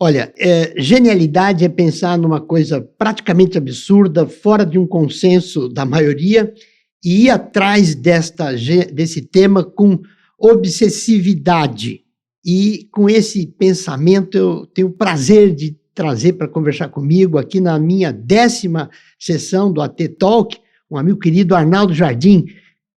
Olha, genialidade é pensar numa coisa praticamente absurda, fora de um consenso da maioria, e ir atrás desse tema com obsessividade. E com esse pensamento eu tenho o prazer de trazer para conversar comigo aqui na minha 10ª sessão do AT Talk, um amigo querido Arnaldo Jardim,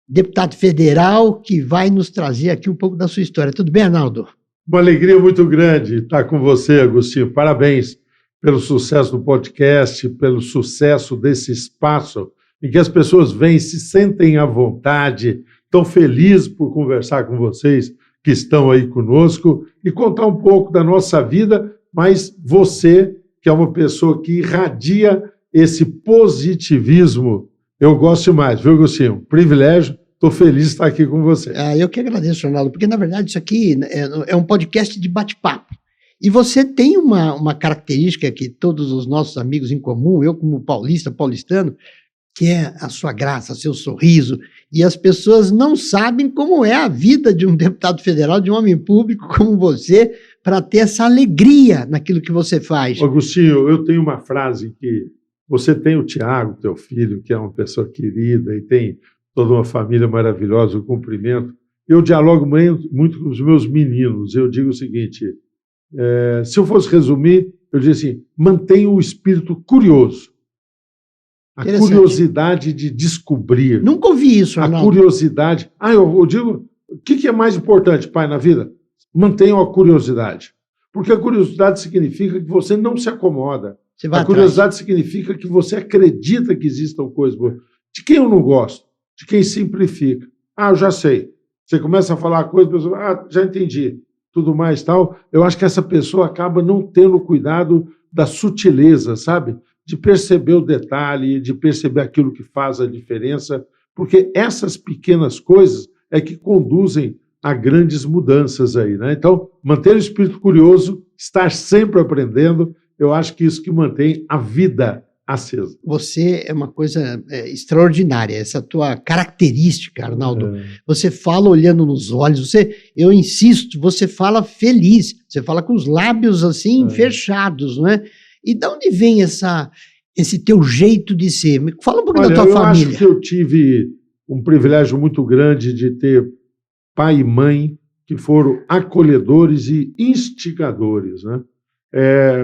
deputado federal, que vai nos trazer aqui um pouco da sua história. Tudo bem, Arnaldo? Uma alegria muito grande estar com você, Agostinho. Parabéns pelo sucesso do podcast, pelo sucesso desse espaço em que as pessoas vêm, se sentem à vontade, estão felizes por conversar com vocês que estão aí conosco e contar um pouco da nossa vida, mas você, que é uma pessoa que irradia esse positivismo, eu gosto demais, viu, Agostinho? Privilégio. Estou feliz de estar aqui com você. Eu que agradeço, Arnaldo, porque, na verdade, isso aqui é um podcast de bate-papo. E você tem uma característica que todos os nossos amigos em comum, eu como paulistano, que é a sua graça, seu sorriso. E as pessoas não sabem como é a vida de um deputado federal, de um homem público como você, para ter essa alegria naquilo que você faz. Agostinho, eu tenho uma frase que você tem o Tiago, teu filho, que é uma pessoa querida e tem toda uma família maravilhosa, eu cumprimento. Eu dialogo muito com os meus meninos. Eu digo o seguinte, se eu fosse resumir, eu diria assim, mantenha o espírito curioso. A curiosidade de descobrir. Nunca ouvi isso, Arnaldo. A curiosidade. Eu digo, o que é mais importante, pai, na vida? Mantenha a curiosidade. Porque a curiosidade significa que você não se acomoda. A curiosidade significa que você acredita que existam coisas boas. De quem eu não gosto? De quem simplifica. Eu já sei. Você começa a falar coisa, a pessoa, já entendi. Tudo mais tal. Eu acho que essa pessoa acaba não tendo cuidado da sutileza, sabe? De perceber o detalhe, de perceber aquilo que faz a diferença, porque essas pequenas coisas é que conduzem a grandes mudanças aí, né? Então, manter o espírito curioso, estar sempre aprendendo, eu acho que isso que mantém a vida acesa. Você é uma coisa extraordinária, essa tua característica, Arnaldo. Você fala olhando nos olhos, eu insisto, você fala feliz, você fala com os lábios assim fechados, não é? E de onde vem esse teu jeito de ser? Fala um pouquinho da tua família. Eu acho que eu tive um privilégio muito grande de ter pai e mãe que foram acolhedores e instigadores, né?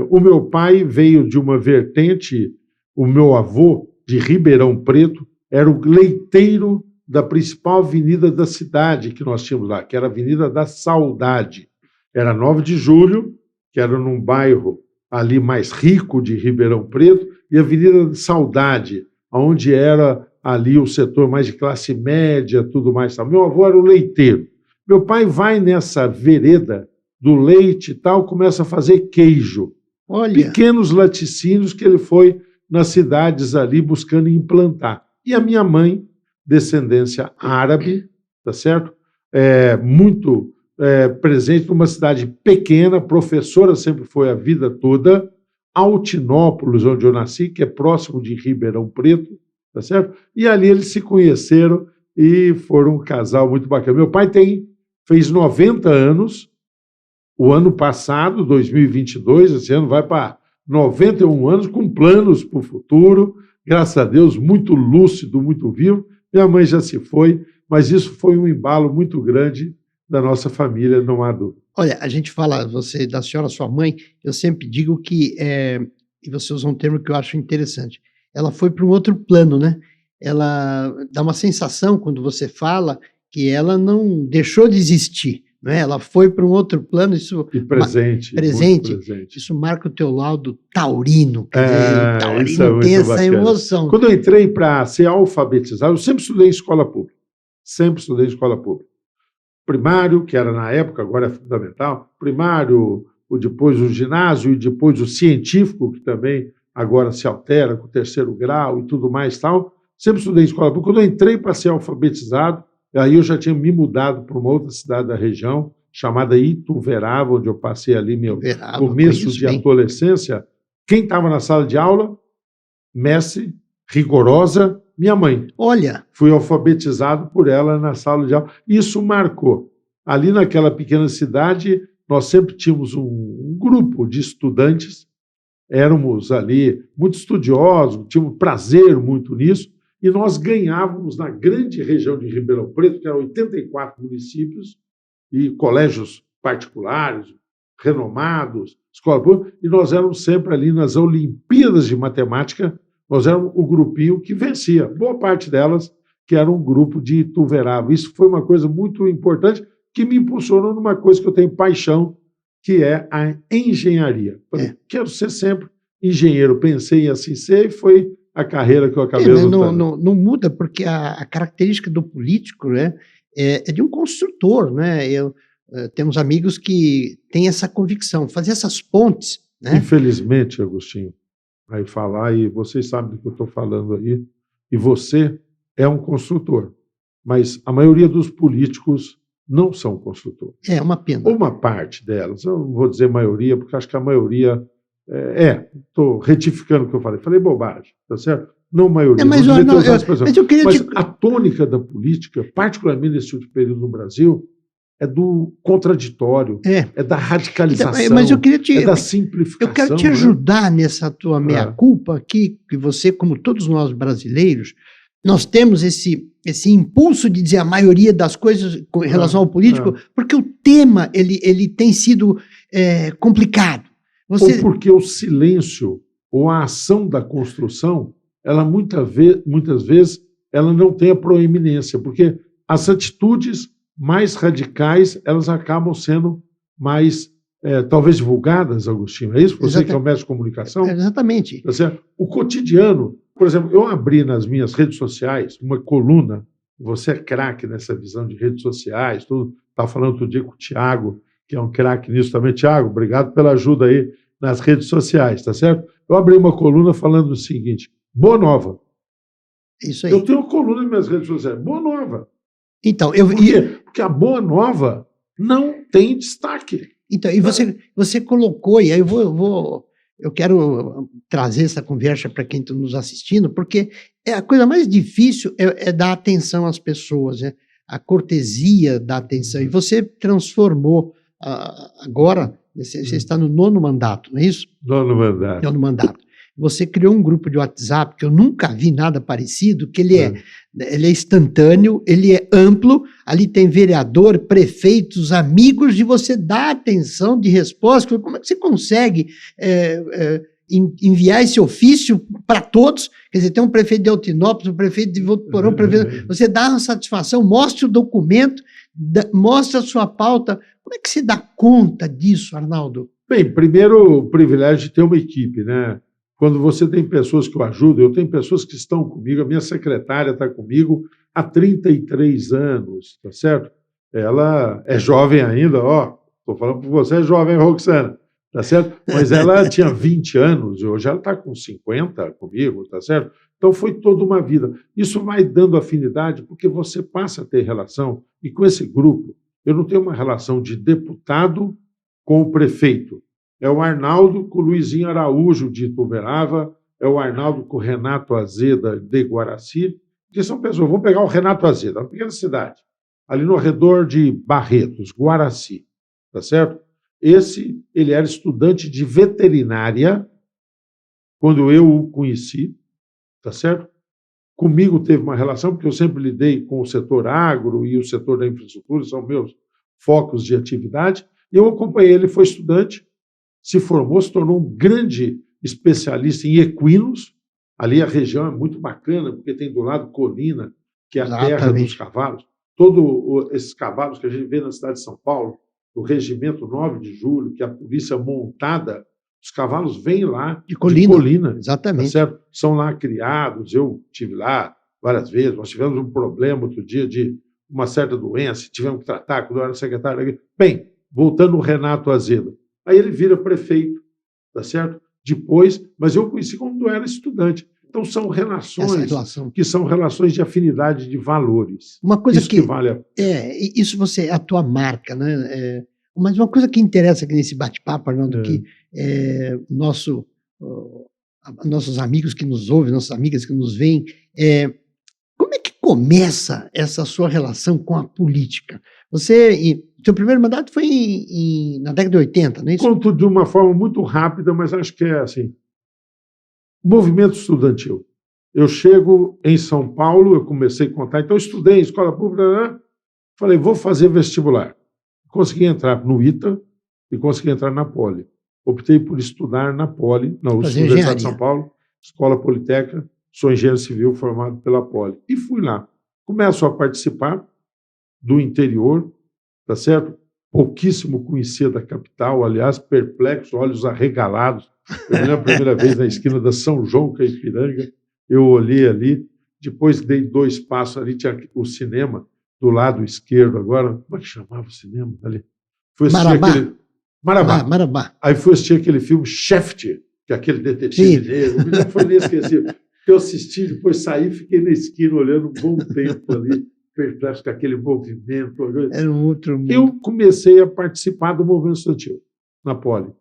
O meu pai veio de uma vertente, o meu avô, de Ribeirão Preto, era o leiteiro da principal avenida da cidade que nós tínhamos lá, que era a Avenida da Saudade. Era 9 de Julho, que era num bairro ali mais rico de Ribeirão Preto, e a Avenida da Saudade, onde era ali o setor mais de classe média, tudo mais. Meu avô era o leiteiro. Meu pai vai nessa vereda do leite e tal, começa a fazer queijo. Olha. Pequenos laticínios que ele foi nas cidades ali buscando implantar. E a minha mãe, descendência árabe, tá certo? Muito presente numa cidade pequena, professora sempre foi a vida toda, Altinópolis, onde eu nasci, que é próximo de Ribeirão Preto, tá certo? E ali eles se conheceram e foram um casal muito bacana. Meu pai fez 90 anos, o ano passado, 2022, esse ano vai para 91 anos, com planos para o futuro, graças a Deus, muito lúcido, muito vivo. Minha mãe já se foi, mas isso foi um embalo muito grande da nossa família, não há dúvida. Olha, a gente fala, da senhora, sua mãe, eu sempre digo que, e você usa um termo que eu acho interessante, ela foi para um outro plano, né? Ela dá uma sensação, quando você fala, que ela não deixou de existir, né? Ela foi para um outro plano, isso... E presente. Isso marca o teu laudo taurino, quer dizer, o taurino tem essa bacana. Emoção. Quando eu entrei para ser alfabetizado, eu sempre estudei em escola pública, primário, que era na época, agora é fundamental, primário, depois o ginásio e depois o científico, que também agora se altera com o 3º grau e tudo mais tal. Sempre estudei em escola pública. Quando eu entrei para ser alfabetizado, aí eu já tinha me mudado para uma outra cidade da região, chamada Ituverava, onde eu passei ali meu começo de adolescência. Quem estava na sala de aula? Mestre, rigorosa, minha mãe. Olha. Fui alfabetizado por ela na sala de aula. Isso marcou. Ali naquela pequena cidade, nós sempre tínhamos um grupo de estudantes, éramos ali muito estudiosos, tínhamos prazer muito nisso, e nós ganhávamos na grande região de Ribeirão Preto, que eram 84 municípios, e colégios particulares, renomados, escola pública, e nós éramos sempre ali nas Olimpíadas de Matemática, nós éramos o grupinho que vencia, boa parte delas, que era um grupo de Ituverava. Isso foi uma coisa muito importante, que me impulsionou numa coisa que eu tenho paixão, que é a engenharia. Falei, quero ser sempre engenheiro, pensei em assim ser, e foi a carreira que eu acabei adotando. Não muda, porque a característica do político, né, é de um construtor, né? Temos amigos que têm essa convicção, fazer essas pontes, né? Infelizmente, Agostinho, aí falar, e vocês sabem do que eu estou falando aí, e você é um construtor, mas a maioria dos políticos não são construtores. É uma pena. Uma parte delas, eu não vou dizer maioria, porque acho que a maioria estou retificando o que eu falei. Falei bobagem, tá certo? Não maioria. Mas a tônica da política, particularmente nesse último período no Brasil, é do contraditório, é da radicalização, é da simplificação. Eu quero te ajudar nessa tua meia-culpa aqui, que você, como todos nós brasileiros, nós temos esse impulso de dizer a maioria das coisas em relação ao político, porque o tema ele tem sido complicado. Ou porque o silêncio ou a ação da construção, ela muitas vezes ela não tem a proeminência, porque as atitudes mais radicais, elas acabam sendo mais, talvez, divulgadas, Agostinho. É isso? Você que é o mestre de comunicação? Exatamente. Tá certo? O cotidiano, por exemplo, eu abri nas minhas redes sociais uma coluna, você é craque nessa visão de redes sociais, tudo. Estava falando outro dia com o Tiago, que é um craque nisso também. Tiago, obrigado pela ajuda aí nas redes sociais, tá certo? Eu abri uma coluna falando o seguinte, Boa Nova. Isso aí. Eu tenho uma coluna nas minhas redes sociais, Boa Nova. Então, Por quê? Porque a Boa Nova não tem destaque. Então, e você colocou, e aí eu quero trazer essa conversa para quem está nos assistindo, porque a coisa mais difícil é dar atenção às pessoas, né? A cortesia da atenção. E você transformou agora, você está no 9º mandato, não é isso? 9º mandato. 9º mandato. Você criou um grupo de WhatsApp, que eu nunca vi nada parecido, que ele é instantâneo, ele é amplo, ali tem vereador, prefeitos, amigos, e você dá atenção de resposta. Como é que você consegue enviar esse ofício para todos? Quer dizer, tem um prefeito de Altinópolis, um prefeito de Votuporão, você dá uma satisfação, mostra o documento, mostra a sua pauta. Como é que você dá conta disso, Arnaldo? Bem, primeiro, o privilégio de ter uma equipe, né? Quando você tem pessoas que o ajudam, eu tenho pessoas que estão comigo, a minha secretária está comigo há 33 anos, tá certo? Ela é jovem ainda, estou falando para você, é jovem, Roxana, tá certo? Mas ela tinha 20 anos, hoje ela está com 50 comigo, tá certo? Então foi toda uma vida. Isso vai dando afinidade, porque você passa a ter relação, e com esse grupo, eu não tenho uma relação de deputado com o prefeito. É o Arnaldo com o Luizinho Araújo de Ituverava, é o Arnaldo com o Renato Azeda de Guaraci, que são pessoas, vamos pegar o Renato Azeda, uma pequena cidade, ali no arredor de Barretos, Guaraci, tá certo? Ele era estudante de veterinária quando eu o conheci, tá certo? Comigo teve uma relação, porque eu sempre lidei com o setor agro e o setor da infraestrutura, são meus focos de atividade, e eu acompanhei ele, foi estudante, se formou, se tornou um grande especialista em equinos. Ali a região é muito bacana, porque tem do lado Colina, que é a terra dos cavalos. Todos esses cavalos que a gente vê na cidade de São Paulo, do Regimento 9 de Julho, que é a polícia montada, os cavalos vêm lá de Colina. Exatamente. Tá certo? São lá criados, eu estive lá várias vezes, nós tivemos um problema outro dia de uma certa doença, tivemos que tratar quando eu era secretário. Bem, voltando ao Renato Azeda. Aí ele vira prefeito, tá certo? Depois, mas eu conheci quando eu era estudante. Então são relações que são relações de afinidade de valores. Uma coisa isso que vale a... isso é a tua marca, né? Mas uma coisa que interessa aqui nesse bate-papo, Arnaldo, que nossos amigos que nos ouvem, nossas amigas que nos veem, como é que começa essa sua relação com a política? Você Seu primeiro mandato foi na década de 80, não é isso? Conto de uma forma muito rápida, mas acho que é assim. Movimento estudantil. Eu chego em São Paulo, eu comecei a contar, então eu estudei em escola pública, falei, vou fazer vestibular. Consegui entrar no ITA e consegui entrar na Poli. Optei por estudar na Poli, na Universidade de São Paulo, Escola Politécnica, sou engenheiro civil formado pela Poli. E fui lá. Começo a participar do interior, tá certo? Pouquíssimo conhecia da capital, aliás, perplexo, olhos arregalados. Eu me lembro a primeira vez na esquina da São João, Caipiranga, eu olhei ali, depois dei 2 passos ali, tinha o cinema do lado esquerdo agora, como é que chamava o cinema ali? Fui assistir aquele... Marabá. Marabá. Aí fui assistir aquele filme Shaft, que é aquele detetive negro, não foi inesquecível. Eu assisti, depois saí, fiquei na esquina olhando um bom tempo ali, perplexo com aquele movimento. Era um outro mundo. Eu comecei a participar do movimento estudantil na Poli.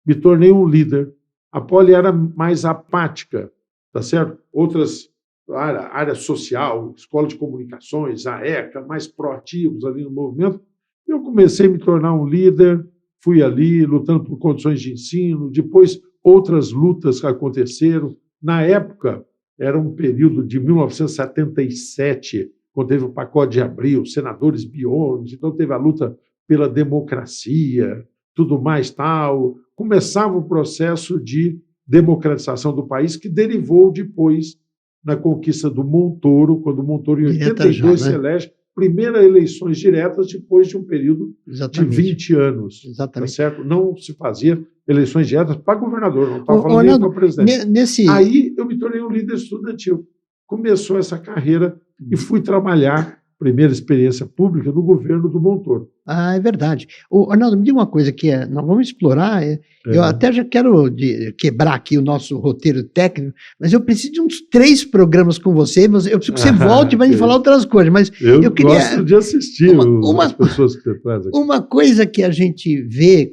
Me tornei um líder. A Poli era mais apática, tá certo? Outras, área social, escola de comunicações, a ECA, mais proativos ali no movimento. Eu comecei a me tornar um líder, fui ali lutando por condições de ensino, depois outras lutas que aconteceram. Na época, era um período de 1977, quando teve o pacote de abril, senadores biônicos, então teve a luta pela democracia, tudo mais tal. Começava o processo de democratização do país, que derivou depois na conquista do Montoro, quando o Montoro, em 82, se elege, primeira eleições diretas depois de um período de 20 anos. Tá certo? Não se fazia eleições diretas para governador, não estava falando nem para presidente. Aí eu me tornei um líder estudantil. Começou essa carreira e fui trabalhar, primeira experiência pública, no governo do Montoro. Ah, é verdade. Arnaldo, me diga uma coisa que nós vamos explorar, eu até já quero quebrar aqui o nosso roteiro técnico, mas eu preciso de uns 3 programas com você, eu preciso que você volte para me falar outras coisas, mas eu queria... gosto de assistir as pessoas que você traz aqui. Uma coisa que a gente vê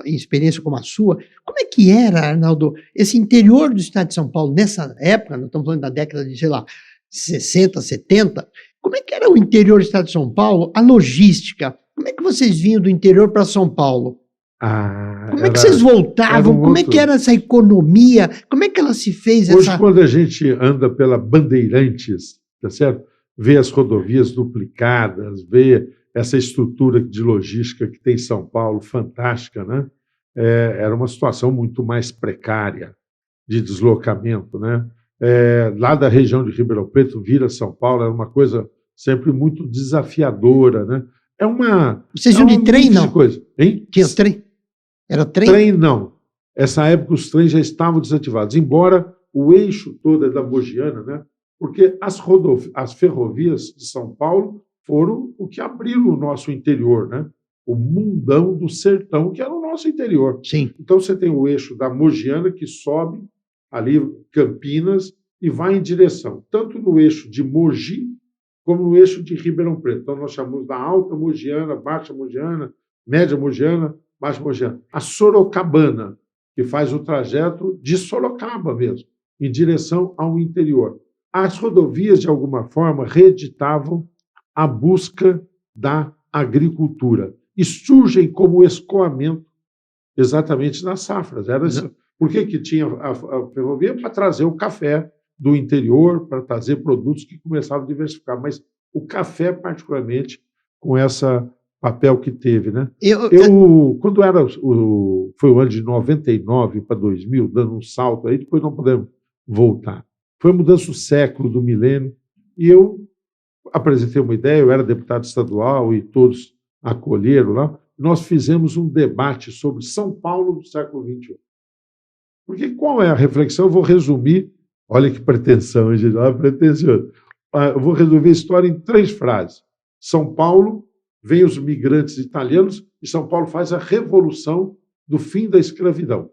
em experiência como a sua, como é que era, Arnaldo, esse interior do estado de São Paulo, nessa época, nós estamos falando da década de, sei lá, 60, 70, como é que era o interior do estado de São Paulo, a logística? Como é que vocês vinham do interior para São Paulo? Como é que vocês voltavam? Como é que era essa economia? Como é que ela se fez? Hoje, quando a gente anda pela Bandeirantes, tá certo? Vê as rodovias duplicadas, vê essa estrutura de logística que tem em São Paulo, fantástica, né? Era uma situação muito mais precária de deslocamento, né? Lá da região de Ribeirão Preto, vir a São Paulo, era uma coisa sempre muito desafiadora, né? Vocês iam de trem, não? Coisa. Hein? Tinha trem? Era trem? Trem, não. Essa época os trens já estavam desativados, embora o eixo todo é da Mogiana, né? Porque as ferrovias de São Paulo foram o que abriram o nosso interior, né? O mundão do sertão, que era o nosso interior. Sim. Então você tem o eixo da Mogiana, que sobe ali Campinas e vai em direção, tanto no eixo de Mogi, como no eixo de Ribeirão Preto. Então, nós chamamos da Alta Mogiana, Baixa Mogiana, Média Mogiana, Baixa Mogiana. A Sorocabana, que faz o trajeto de Sorocaba mesmo, em direção ao interior. As rodovias, de alguma forma, reeditavam a busca da agricultura e surgem como escoamento exatamente nas safras. Por que tinha a ferrovia? Para trazer o café do interior, para trazer produtos que começavam a diversificar, mas o café, particularmente, com esse papel que teve, né? Quando foi o ano de 99 para 2000, dando um salto aí, depois não podemos voltar. Foi a mudança do século, do milênio, e eu apresentei uma ideia, eu era deputado estadual e todos acolheram lá, nós fizemos um debate sobre São Paulo do século XXI. Porque qual é a reflexão? Eu vou resumir. Olha que pretensão, gente, olha pretensioso. Eu vou resolver a história em 3 frases. São Paulo, vem os migrantes italianos e São Paulo faz a revolução do fim da escravidão.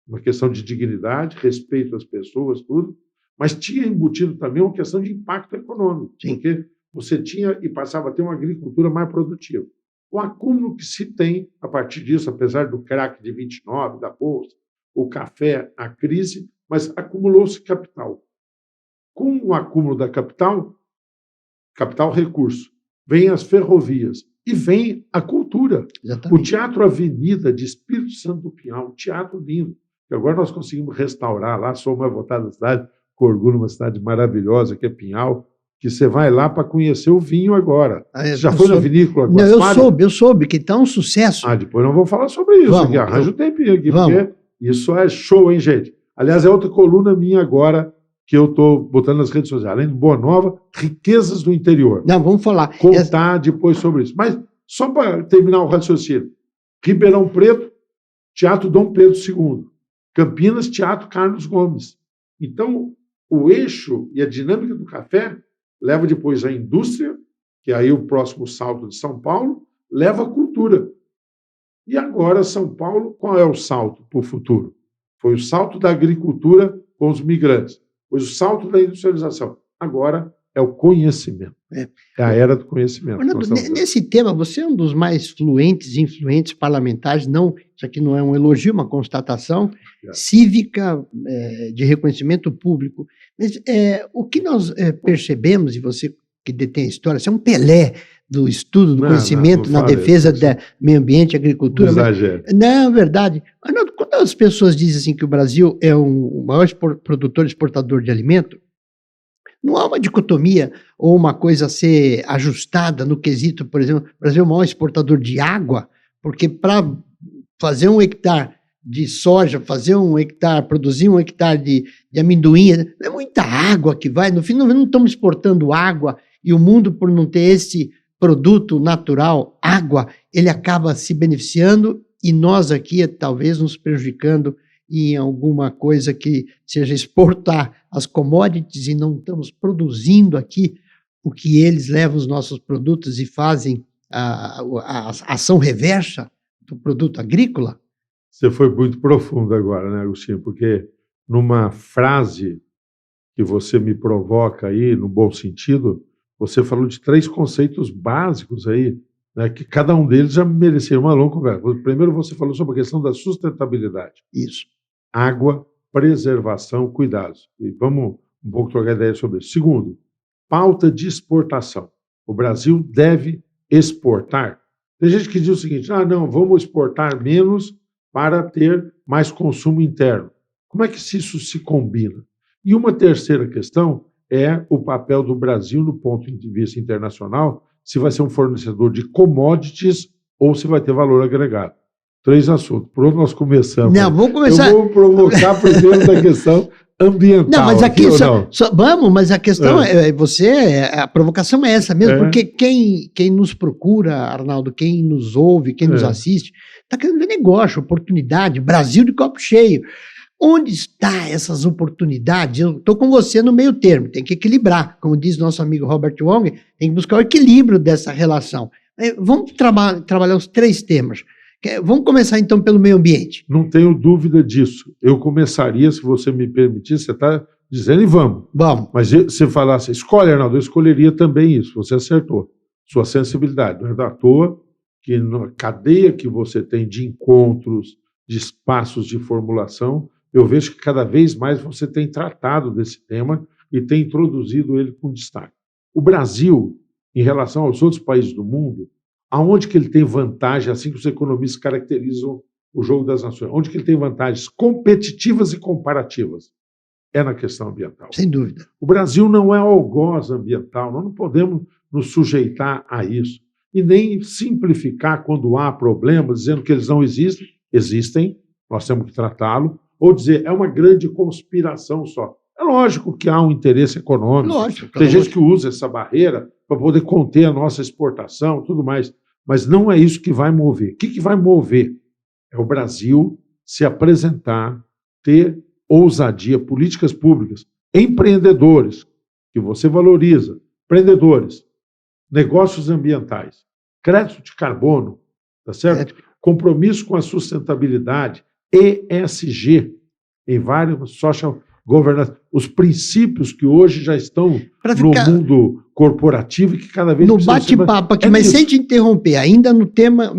Uma questão de dignidade, respeito às pessoas, tudo, mas tinha embutido também uma questão de impacto econômico, porque você tinha e passava a ter uma agricultura mais produtiva. O acúmulo que se tem a partir disso, apesar do crack de 29, da Bolsa, o café, a crise, mas acumulou-se capital. Com o acúmulo da capital recurso, vêm as ferrovias. E vem a cultura. Exatamente. O Teatro Avenida de Espírito Santo do Pinhal, um teatro lindo, que agora nós conseguimos restaurar lá, sou mais votado da cidade, com orgulho, uma cidade maravilhosa, que é Pinhal, que você vai lá para conhecer o vinho agora. Você já foi na vinícola? Não, eu soube, que está um sucesso. Depois não vou falar sobre isso aqui, arranja um tempinho aqui, porque isso é show, hein, gente? Aliás, é outra coluna minha agora, que eu estou botando nas redes sociais. Além de Boa Nova, riquezas do interior. Não, vamos falar. Contar depois sobre isso. Mas, só para terminar o raciocínio, Ribeirão Preto, Teatro Dom Pedro II. Campinas, Teatro Carlos Gomes. Então, o eixo e a dinâmica do café leva depois a indústria, que é aí o próximo salto de São Paulo, leva a cultura. E agora, São Paulo, qual é o salto para o futuro? Foi o salto da agricultura com os migrantes. Foi o salto da industrialização. Agora é o conhecimento. É a era do conhecimento. Fernando, nesse tema, você é um dos mais fluentes e influentes parlamentares, não, isso aqui não é um elogio, uma constatação cívica, de reconhecimento público. Mas o que nós percebemos, e você que detém a história, você é um Pelé do estudo, do conhecimento na defesa do meio ambiente e agricultura. Não exagero. Não, é verdade. Arnaldo, quando as pessoas dizem assim que o Brasil é o maior produtor e exportador de alimento, não há uma dicotomia ou uma coisa a ser ajustada no quesito, por exemplo, o Brasil é o maior exportador de água, porque para fazer 1 hectare de soja, produzir 1 hectare de amendoim, é muita água que vai, no fim não estamos exportando água, e o mundo, por não ter esse produto natural, água, ele acaba se beneficiando, e nós aqui talvez nos prejudicando em alguma coisa que seja exportar as commodities e não estamos produzindo aqui o que eles levam os nossos produtos e fazem a ação reversa do produto agrícola? Você foi muito profundo agora, né, Agostinho? Porque numa frase que você me provoca aí, no bom sentido, você falou de 3 conceitos básicos aí, né, que cada um deles já merecia uma longa conversa. Primeiro você falou sobre a questão da sustentabilidade. Isso. Água, preservação, cuidados. E vamos um pouco trocar ideia sobre isso. Segundo, pauta de exportação. O Brasil deve exportar. Tem gente que diz o seguinte, não, vamos exportar menos para ter mais consumo interno. Como é que isso se combina? E uma terceira questão é o papel do Brasil no ponto de vista internacional, se vai ser um fornecedor de commodities ou se vai ter valor agregado. 3 assuntos. Por onde nós começamos? Não, vamos começar... Eu vou provocar primeiro da questão ambiental. Não, mas aqui vamos, mas a questão a provocação é essa mesmo, porque quem nos procura, Arnaldo, quem nos ouve, quem nos assiste, está querendo ver negócio, oportunidade, Brasil de copo cheio. Onde estão essas oportunidades? Eu estou com você no meio termo, tem que equilibrar. Como diz nosso amigo Robert Wong, tem que buscar o equilíbrio dessa relação. Vamos trabalhar os 3 temas. Vamos começar, então, pelo meio ambiente. Não tenho dúvida disso. Eu começaria, se você me permitir, você está dizendo e vamos. Vamos. Mas se você falasse, escolhe, Arnaldo, eu escolheria também isso. Você acertou. Sua sensibilidade. Não é à toa que na cadeia que você tem de encontros, de espaços de formulação, eu vejo que cada vez mais você tem tratado desse tema e tem introduzido ele com destaque. O Brasil, em relação aos outros países do mundo, aonde que ele tem vantagem, assim que os economistas caracterizam o jogo das nações, onde que ele tem vantagens competitivas e comparativas? É na questão ambiental. Sem dúvida. O Brasil não é algoz ambiental, nós não podemos nos sujeitar a isso. E nem simplificar quando há problemas, dizendo que eles não existem. Existem, nós temos que tratá-lo. Ou dizer, é uma grande conspiração só. É lógico que há um interesse econômico. Lógico. Tem gente que usa essa barreira para poder conter a nossa exportação, tudo mais. Mas não é isso que vai mover. O que vai mover? É o Brasil se apresentar, ter ousadia, políticas públicas, empreendedores, que você valoriza, empreendedores, negócios ambientais, crédito de carbono, tá certo? Compromisso com a sustentabilidade, ESG, em vários social governance, os princípios que hoje já estão no mundo corporativo e que cada vez... No bate-papo aqui, mas sem te interromper, ainda no tema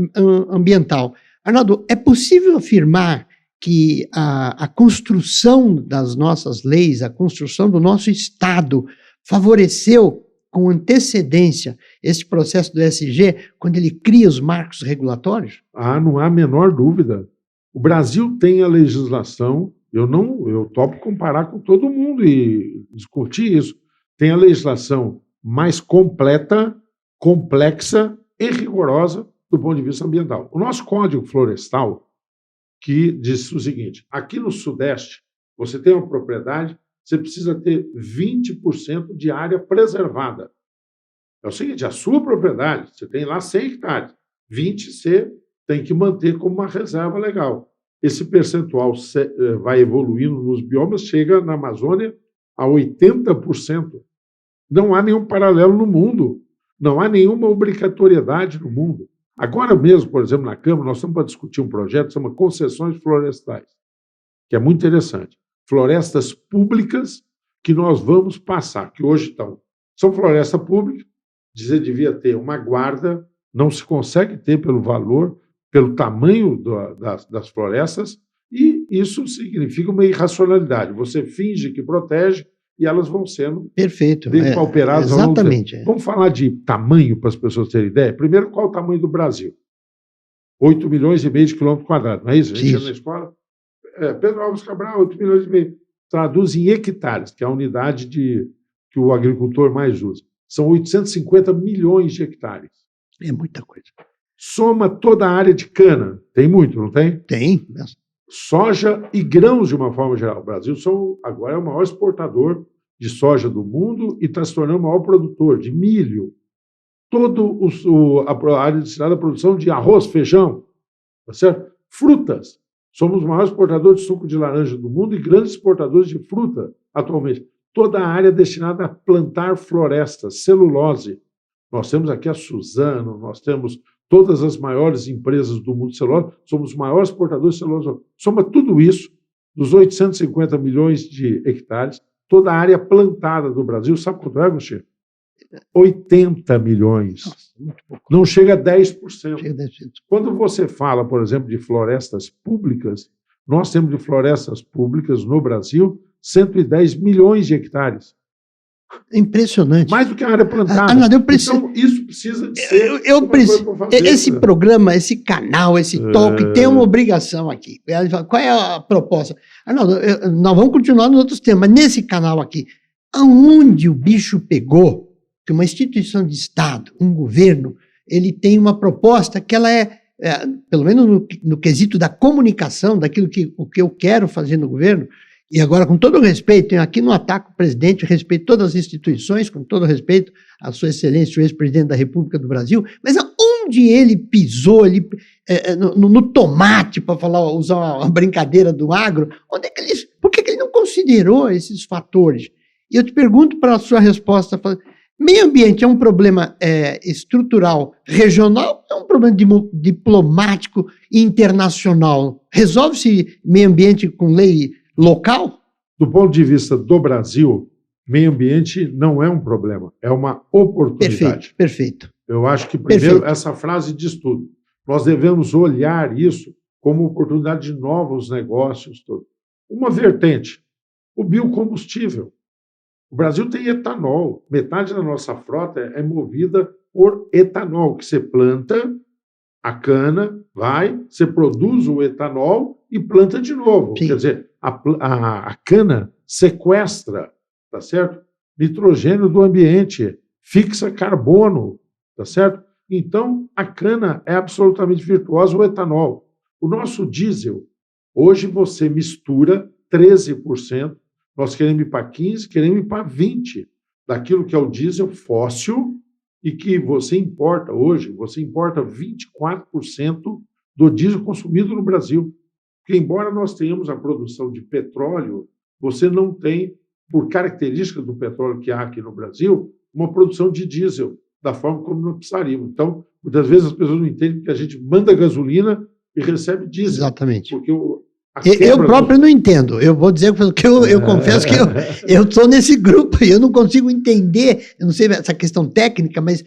ambiental. Arnaldo, é possível afirmar que a construção das nossas leis, a construção do nosso Estado, favoreceu com antecedência esse processo do ESG, quando ele cria os marcos regulatórios? Ah, não há a menor dúvida. O Brasil tem a legislação, eu topo comparar com todo mundo e discutir isso. Tem a legislação mais completa, complexa e rigorosa do ponto de vista ambiental. O nosso Código Florestal, que diz o seguinte: aqui no Sudeste, você tem uma propriedade, você precisa ter 20% de área preservada. É o seguinte, a sua propriedade, você tem lá 100 hectares, 20 você tem que manter como uma reserva legal. Esse percentual vai evoluindo nos biomas, chega na Amazônia a 80%. Não há nenhum paralelo no mundo, não há nenhuma obrigatoriedade no mundo. Agora mesmo, por exemplo, na Câmara, nós estamos para discutir um projeto que se chama Concessões Florestais, que é muito interessante. Florestas públicas que nós vamos passar, que hoje são florestas públicas, você devia ter uma guarda, não se consegue ter pelo valor, pelo tamanho das florestas, e isso significa uma irracionalidade. Você finge que protege e elas vão sendo depauperadas. Exatamente. Vamos falar de tamanho para as pessoas terem ideia? Primeiro, qual é o tamanho do Brasil? 8,5 milhões de quilômetros quadrados, não é isso? A gente ia na escola. Pedro Álvares Cabral, 8,5 milhões. Traduz em hectares, que é a unidade que o agricultor mais usa. São 850 milhões de hectares. É muita coisa. Soma toda a área de cana. Tem muito, não tem? Tem. Soja e grãos, de uma forma geral. O Brasil agora é o maior exportador de soja do mundo e está se tornando o maior produtor de milho. Toda a área destinada à produção de arroz, feijão, tá certo? Frutas. Somos os maiores exportadores de suco de laranja do mundo e grandes exportadores de fruta atualmente. Toda a área destinada a plantar florestas, celulose. Nós temos aqui a Suzano, nós temos todas as maiores empresas do mundo de celulose, somos os maiores exportadores de celulose. Soma tudo isso, dos 850 milhões de hectares, toda a área plantada do Brasil, sabe quanto é, Agostinho? 80 milhões. Nossa, muito pouco. Não chega a 10%. Chega a 10%. Quando você fala, por exemplo, de florestas públicas, nós temos de florestas públicas no Brasil 110 milhões de hectares. Impressionante. Mais do que a área plantada. Então, isso precisa de ser esse programa, esse canal, esse talk, tem uma obrigação aqui. Qual é a proposta? Nós vamos continuar nos outros temas, mas nesse canal aqui, aonde o bicho pegou, que uma instituição de Estado, um governo, ele tem uma proposta que ela pelo menos no quesito da comunicação, daquilo que eu quero fazer no governo, e agora, com todo o respeito, eu aqui não ataco o presidente, respeito todas as instituições, com todo o respeito à sua excelência, o ex-presidente da República do Brasil, mas aonde ele pisou no tomate, para usar uma brincadeira do agro, por que ele não considerou esses fatores? E eu te pergunto para a sua resposta, meio ambiente é um problema estrutural regional, é um problema diplomático e internacional? Resolve-se meio ambiente com lei local? Do ponto de vista do Brasil, meio ambiente não é um problema, é uma oportunidade. Perfeito. Eu acho que, primeiro, essa frase diz tudo. Nós devemos olhar isso como oportunidade de novos negócios. Uma vertente, o biocombustível. O Brasil tem etanol. Metade da nossa frota é movida por etanol, que você planta a cana, você produz o etanol e planta de novo. Sim. Quer dizer, a cana sequestra, tá certo? Nitrogênio do ambiente, fixa carbono, tá certo? Então, a cana é absolutamente virtuosa, o etanol. O nosso diesel, hoje você mistura 13%, nós queremos ir para 15%, queremos ir para 20% daquilo que é o diesel fóssil e que você importa hoje, você importa 24% do diesel consumido no Brasil. Porque, embora nós tenhamos a produção de petróleo, você não tem, por características do petróleo que há aqui no Brasil, uma produção de diesel, da forma como nós precisaríamos. Então, muitas vezes as pessoas não entendem que a gente manda gasolina e recebe diesel. Exatamente. Porque eu próprio não entendo. Eu vou dizer que eu confesso que eu estou nesse grupo e eu não consigo entender, eu não sei essa questão técnica, mas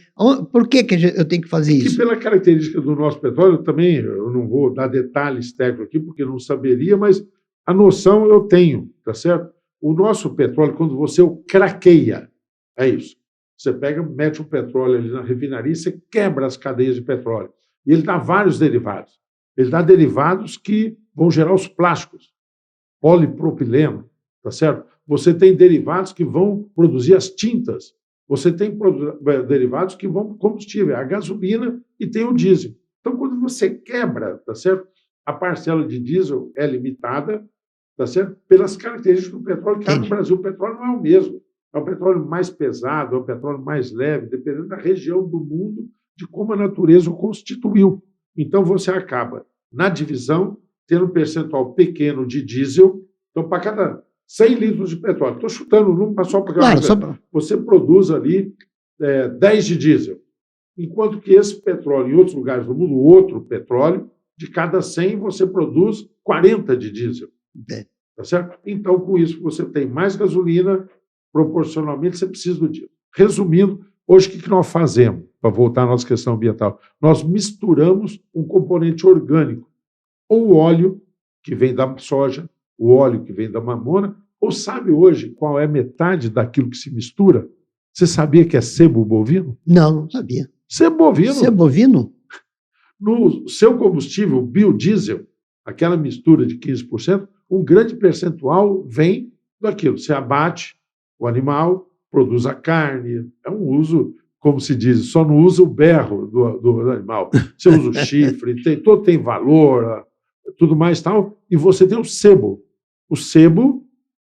por que eu tenho que fazer isso? Pela característica do nosso petróleo, também, eu não vou dar detalhes técnicos aqui, porque eu não saberia, mas a noção eu tenho, tá certo? O nosso petróleo, quando você o craqueia, é isso. Você pega, mete o petróleo ali na refinaria e você quebra as cadeias de petróleo. E ele dá vários derivados. Ele dá derivados que vão gerar os plásticos, polipropileno, tá certo? Você tem derivados que vão produzir as tintas. Você tem derivados que vão para o combustível, a gasolina e tem o diesel. Então, quando você quebra, tá certo? A parcela de diesel é limitada, tá certo? Pelas características do petróleo, que há no Brasil. O petróleo não é o mesmo. É um petróleo mais pesado, é um petróleo mais leve, dependendo da região do mundo, de como a natureza o constituiu. Então, você acaba, na divisão, tendo um percentual pequeno de diesel. Então, para cada 100 litros de petróleo, estou chutando o número só para... Claro, você produz ali 10 de diesel. Enquanto que esse petróleo, em outros lugares do mundo, outro petróleo, de cada 100 você produz 40 de diesel. Tá certo? Então, com isso, você tem mais gasolina, proporcionalmente você precisa do diesel. Resumindo, hoje o que nós fazemos, para voltar à nossa questão ambiental? Nós misturamos um componente orgânico, ou o óleo que vem da soja, o óleo que vem da mamona, ou sabe hoje qual é metade daquilo que se mistura? Você sabia que é sebo bovino? Não sabia. Sebo bovino? Sebo bovino? No seu combustível, biodiesel, aquela mistura de 15%, um grande percentual vem daquilo. Você abate o animal, produz a carne, é um uso, como se diz, só não usa o berro do animal. Você usa o chifre, todo tem valor, tudo mais tal, e você tem o sebo. O sebo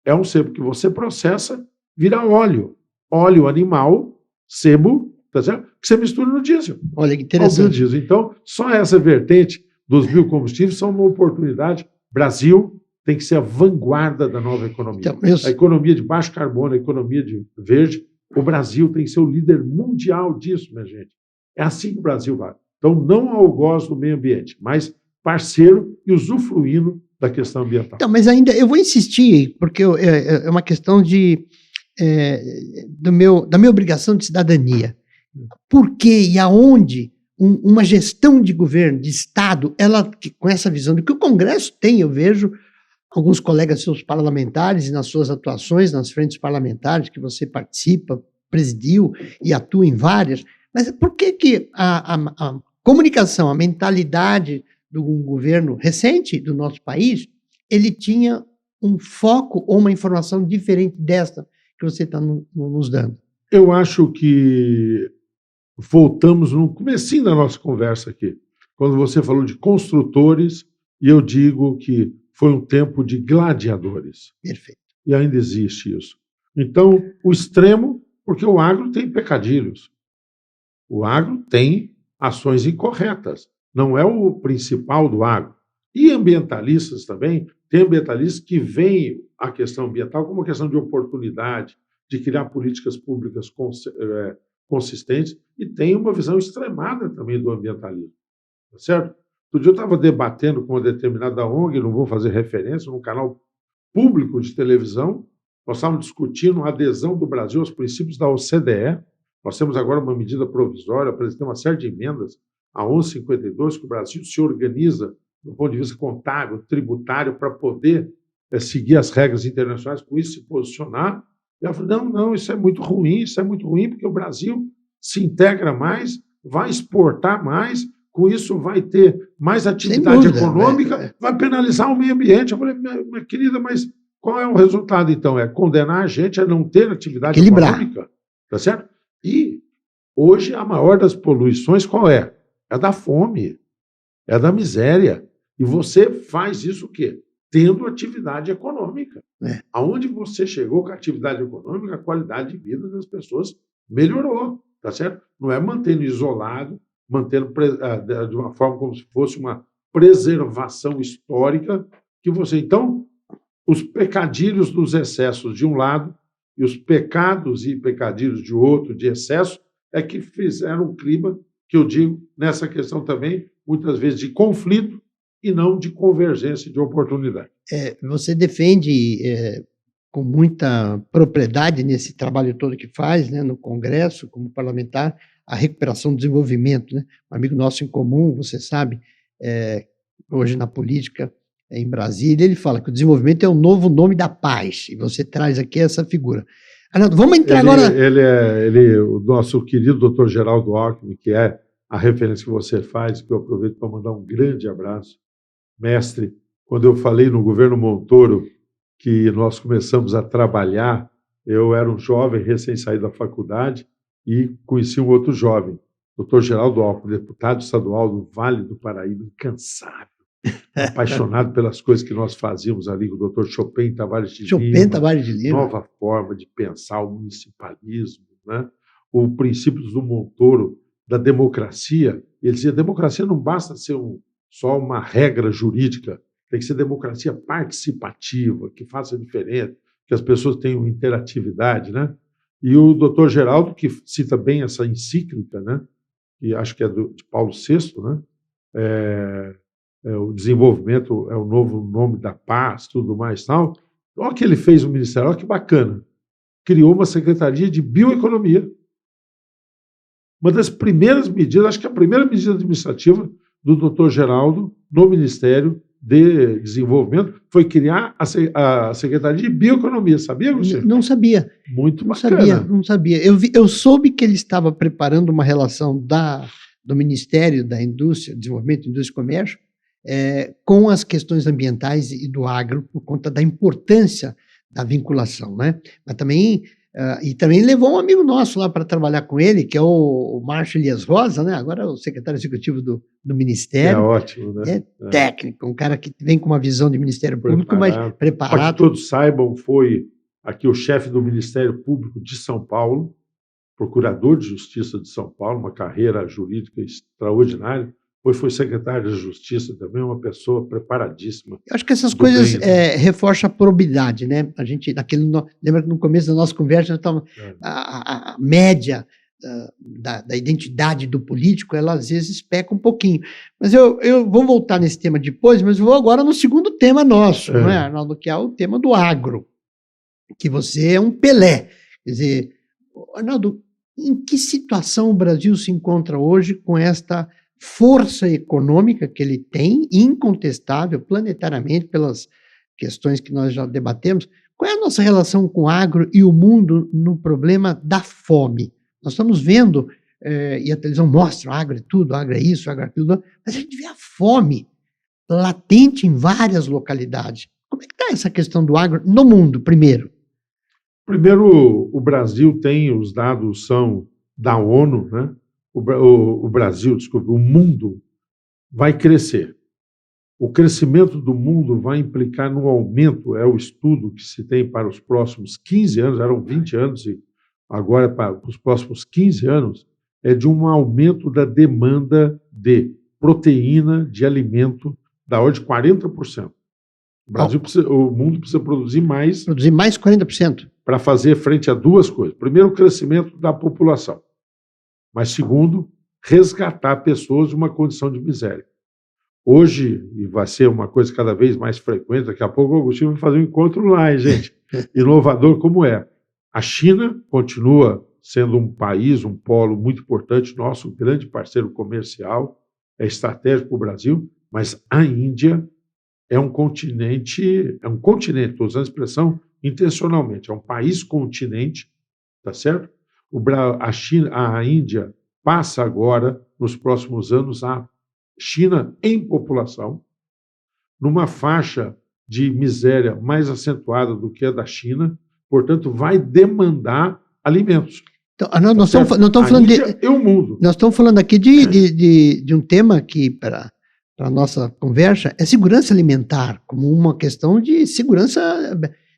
é um sebo que você processa, vira óleo. Óleo animal, sebo, tá certo? Que você mistura no diesel. Olha que interessante. Diesel. Então, só essa vertente dos biocombustíveis são uma oportunidade. Brasil tem que ser a vanguarda da nova economia. Então, a economia de baixo carbono, a economia de verde, o Brasil tem que ser o líder mundial disso, minha gente. É assim que o Brasil vai. Então, não algoz do meio ambiente, mas parceiro e usufruindo da questão ambiental. Então, mas ainda eu vou insistir, porque é uma questão da minha obrigação de cidadania. Por que e aonde uma gestão de governo, de Estado, ela com essa visão do que o Congresso tem, eu vejo alguns colegas seus parlamentares e nas suas atuações nas frentes parlamentares que você participa, presidiu e atua em várias, mas por que a comunicação, a mentalidade do governo recente do nosso país, ele tinha um foco ou uma informação diferente desta que você está nos dando? Eu acho que voltamos no comecinho da nossa conversa aqui, quando você falou de construtores, e eu digo que foi um tempo de gladiadores. Perfeito. E ainda existe isso. Então, o extremo, porque o agro tem pecadilhos. O agro tem ações incorretas. Não é o principal do agro. E ambientalistas também, tem ambientalistas que veem a questão ambiental como uma questão de oportunidade, de criar políticas públicas consistentes, e tem uma visão extremada também do ambientalismo. Tá certo? Outro dia eu estava debatendo com uma determinada ONG, não vou fazer referência, num canal público de televisão, nós estávamos discutindo a adesão do Brasil aos princípios da OCDE. Nós temos agora uma medida provisória, apresentamos uma série de emendas, a 1152, que o Brasil se organiza do ponto de vista contábil, tributário, para poder seguir as regras internacionais, com isso se posicionar. E ela falou, não, isso é muito ruim, porque o Brasil se integra mais, vai exportar mais, com isso vai ter mais atividade econômica, vai penalizar o meio ambiente. Eu falei, minha querida, mas qual é o resultado, então? É condenar a gente a não ter atividade econômica, tá certo? E hoje a maior das poluições qual é? É da fome, é da miséria. E você faz isso o quê? Tendo atividade econômica. Aonde você chegou com a atividade econômica, a qualidade de vida das pessoas melhorou, tá certo? Não é mantendo isolado, mantendo de uma forma como se fosse uma preservação histórica que você... Então, os pecadilhos dos excessos de um lado e os pecados e pecadilhos de outro, de excesso, é que fizeram um clima, que eu digo, nessa questão também, muitas vezes de conflito e não de convergência de oportunidade. Você defende com muita propriedade nesse trabalho todo que faz, né, no Congresso, como parlamentar, a recuperação do desenvolvimento, né? Um amigo nosso em comum, você sabe, hoje na política, em Brasília, ele fala que o desenvolvimento é o novo nome da paz, e você traz aqui essa figura. Arnaldo, vamos entrar agora... O nosso querido doutor Geraldo Alckmin, que é a referência que você faz, que eu aproveito para mandar um grande abraço. Mestre, quando eu falei no governo Montoro que nós começamos a trabalhar, eu era um jovem recém-saído da faculdade e conheci um outro jovem, doutor Geraldo Alckmin, deputado estadual do Vale do Paraíba, incansável, apaixonado pelas coisas que nós fazíamos ali com o doutor Chopin Tavares de Lima, nova forma de pensar o municipalismo, né? O princípios do Montoro, da democracia. Ele dizia, democracia não basta ser só uma regra jurídica, tem que ser democracia participativa, que faça diferença, que as pessoas tenham interatividade, né? E o doutor Geraldo, que cita bem essa encíclica, né? Que acho que é de Paulo VI, né? O desenvolvimento é o novo nome da paz, tudo mais tal. Olha o que ele fez no Ministério, olha que bacana. Criou uma Secretaria de Bioeconomia. Uma das primeiras medidas, acho que a primeira medida administrativa do doutor Geraldo no Ministério de Desenvolvimento foi criar a Secretaria de Bioeconomia. Sabia, você? Não sabia. Muito bacana. Não sabia. Eu soube que ele estava preparando uma relação do Ministério da Indústria, Desenvolvimento, Indústria e Comércio com as questões ambientais e do agro, por conta da importância da vinculação, né? Mas também... e também levou um amigo nosso lá para trabalhar com ele, que é o Márcio Elias Rosa, né? Agora é o secretário executivo do Ministério. É ótimo, né? É técnico, um cara que vem com uma visão de Ministério Público, mas preparado. Para que todos saibam, foi aqui o chefe do Ministério Público de São Paulo, procurador de Justiça de São Paulo, uma carreira jurídica extraordinária. Depois foi secretário de Justiça também, uma pessoa preparadíssima. Eu acho que essas coisas reforçam a probidade, né? A gente, lembra que no começo da nossa conversa, a média da identidade do político, ela às vezes peca um pouquinho. Mas eu vou voltar nesse tema depois, mas eu vou agora no segundo tema nosso, não é, Arnaldo? Que é o tema do agro, que você é um Pelé. Quer dizer, Arnaldo, em que situação o Brasil se encontra hoje com esta força econômica que ele tem, incontestável, planetariamente, pelas questões que nós já debatemos? Qual é a nossa relação com o agro e o mundo no problema da fome? Nós estamos vendo, e a televisão mostra, o agro é tudo, o agro é isso, o agro é aquilo, mas a gente vê a fome latente em várias localidades. Como é que está essa questão do agro no mundo, primeiro? Primeiro, o Brasil tem, os dados são da ONU, né? O Brasil, desculpe, o mundo vai crescer. O crescimento do mundo vai implicar no aumento, é o estudo que se tem para os próximos 15 anos, eram 20 anos, e agora para os próximos 15 anos, é de um aumento da demanda de proteína de alimento da ordem de 40%. O mundo precisa produzir mais. Produzir mais 40%. Para fazer frente a duas coisas. Primeiro, o crescimento da população. Mas, segundo, resgatar pessoas de uma condição de miséria. Hoje, e vai ser uma coisa cada vez mais frequente, daqui a pouco o Agostinho vai fazer um encontro lá, hein, gente? Inovador como é. A China continua sendo um país, um polo muito importante, nosso grande parceiro comercial, é estratégico para o Brasil, mas a Índia é um continente, estou usando a expressão intencionalmente, é um país-continente, tá certo? A Índia passa agora, nos próximos anos, a China em população, numa faixa de miséria mais acentuada do que a da China, portanto, vai demandar alimentos. Então, nós estamos falando de o mundo. Nós estamos falando aqui de um tema que, para a nossa conversa, é segurança alimentar, como uma questão de segurança.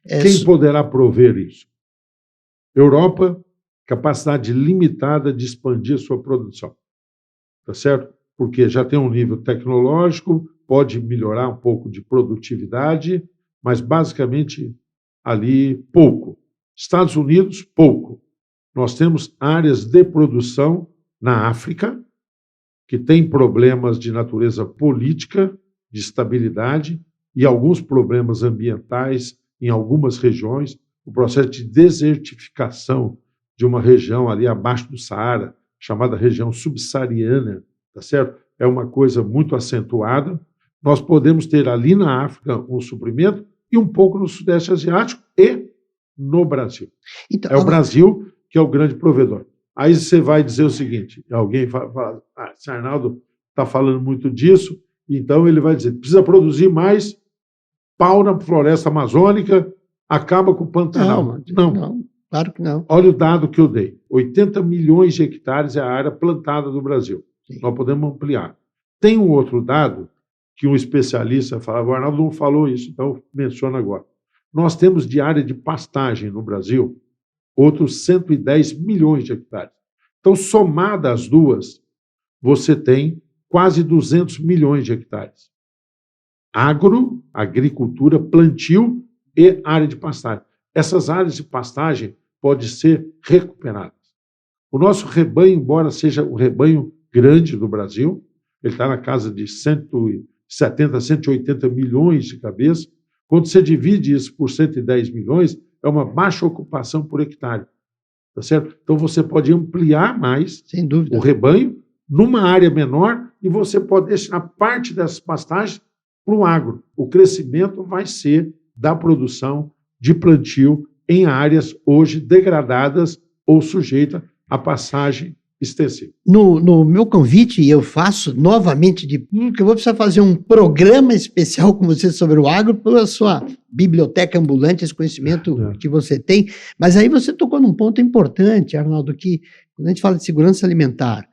Quem poderá prover isso? Europa, capacidade limitada de expandir sua produção. Tá certo? Porque já tem um nível tecnológico, pode melhorar um pouco de produtividade, mas basicamente ali pouco. Estados Unidos, pouco. Nós temos áreas de produção na África, que tem problemas de natureza política, de estabilidade, e alguns problemas ambientais em algumas regiões, o processo de desertificação de uma região ali abaixo do Saara, chamada região subsaariana, tá certo? É uma coisa muito acentuada. Nós podemos ter ali na África um suprimento e um pouco no Sudeste Asiático e no Brasil. Então, É o Brasil que é o grande provedor. Aí você vai dizer o seguinte, alguém fala, se Arnaldo está falando muito disso, então ele vai dizer, precisa produzir mais pau na floresta amazônica, acaba com o Pantanal. não, claro que não. Olha o dado que eu dei. 80 milhões de hectares é a área plantada do Brasil. Sim. Nós podemos ampliar. Tem um outro dado que um especialista falava, o Arnaldo não falou isso, então menciona agora. Nós temos de área de pastagem no Brasil outros 110 milhões de hectares. Então, somada as duas, você tem quase 200 milhões de hectares. Agricultura, plantio e área de pastagem. Essas áreas de pastagem podem ser recuperadas. O nosso rebanho, embora seja o rebanho grande do Brasil, ele está na casa de 170, 180 milhões de cabeças. Quando você divide isso por 110 milhões, é uma baixa ocupação por hectare. Tá certo? Então, você pode ampliar mais sem dúvida, o rebanho numa área menor e você pode destinar parte dessas pastagens para o agro. O crescimento vai ser da produção de plantio em áreas hoje degradadas ou sujeitas à passagem extensiva. No meu convite, eu faço novamente de público, eu vou precisar fazer um programa especial com você sobre o agro, pela sua biblioteca ambulante, esse conhecimento que você tem. Mas aí você tocou num ponto importante, Arnaldo, que quando a gente fala de segurança alimentar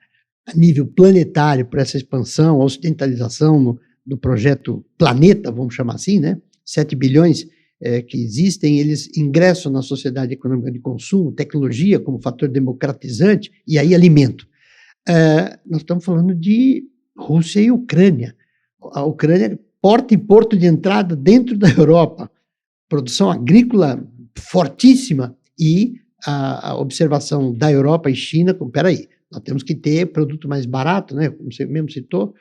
a nível planetário, por essa expansão, a ocidentalização do projeto Planeta, vamos chamar assim, né? 7 bilhões que existem, eles ingressam na sociedade econômica de consumo, tecnologia como fator democratizante e aí alimento. Nós estamos falando de Rússia e Ucrânia. A Ucrânia é porta e porto de entrada dentro da Europa, produção agrícola fortíssima e a observação da Europa e China, peraí, nós temos que ter produto mais barato, né? Como você mesmo citou,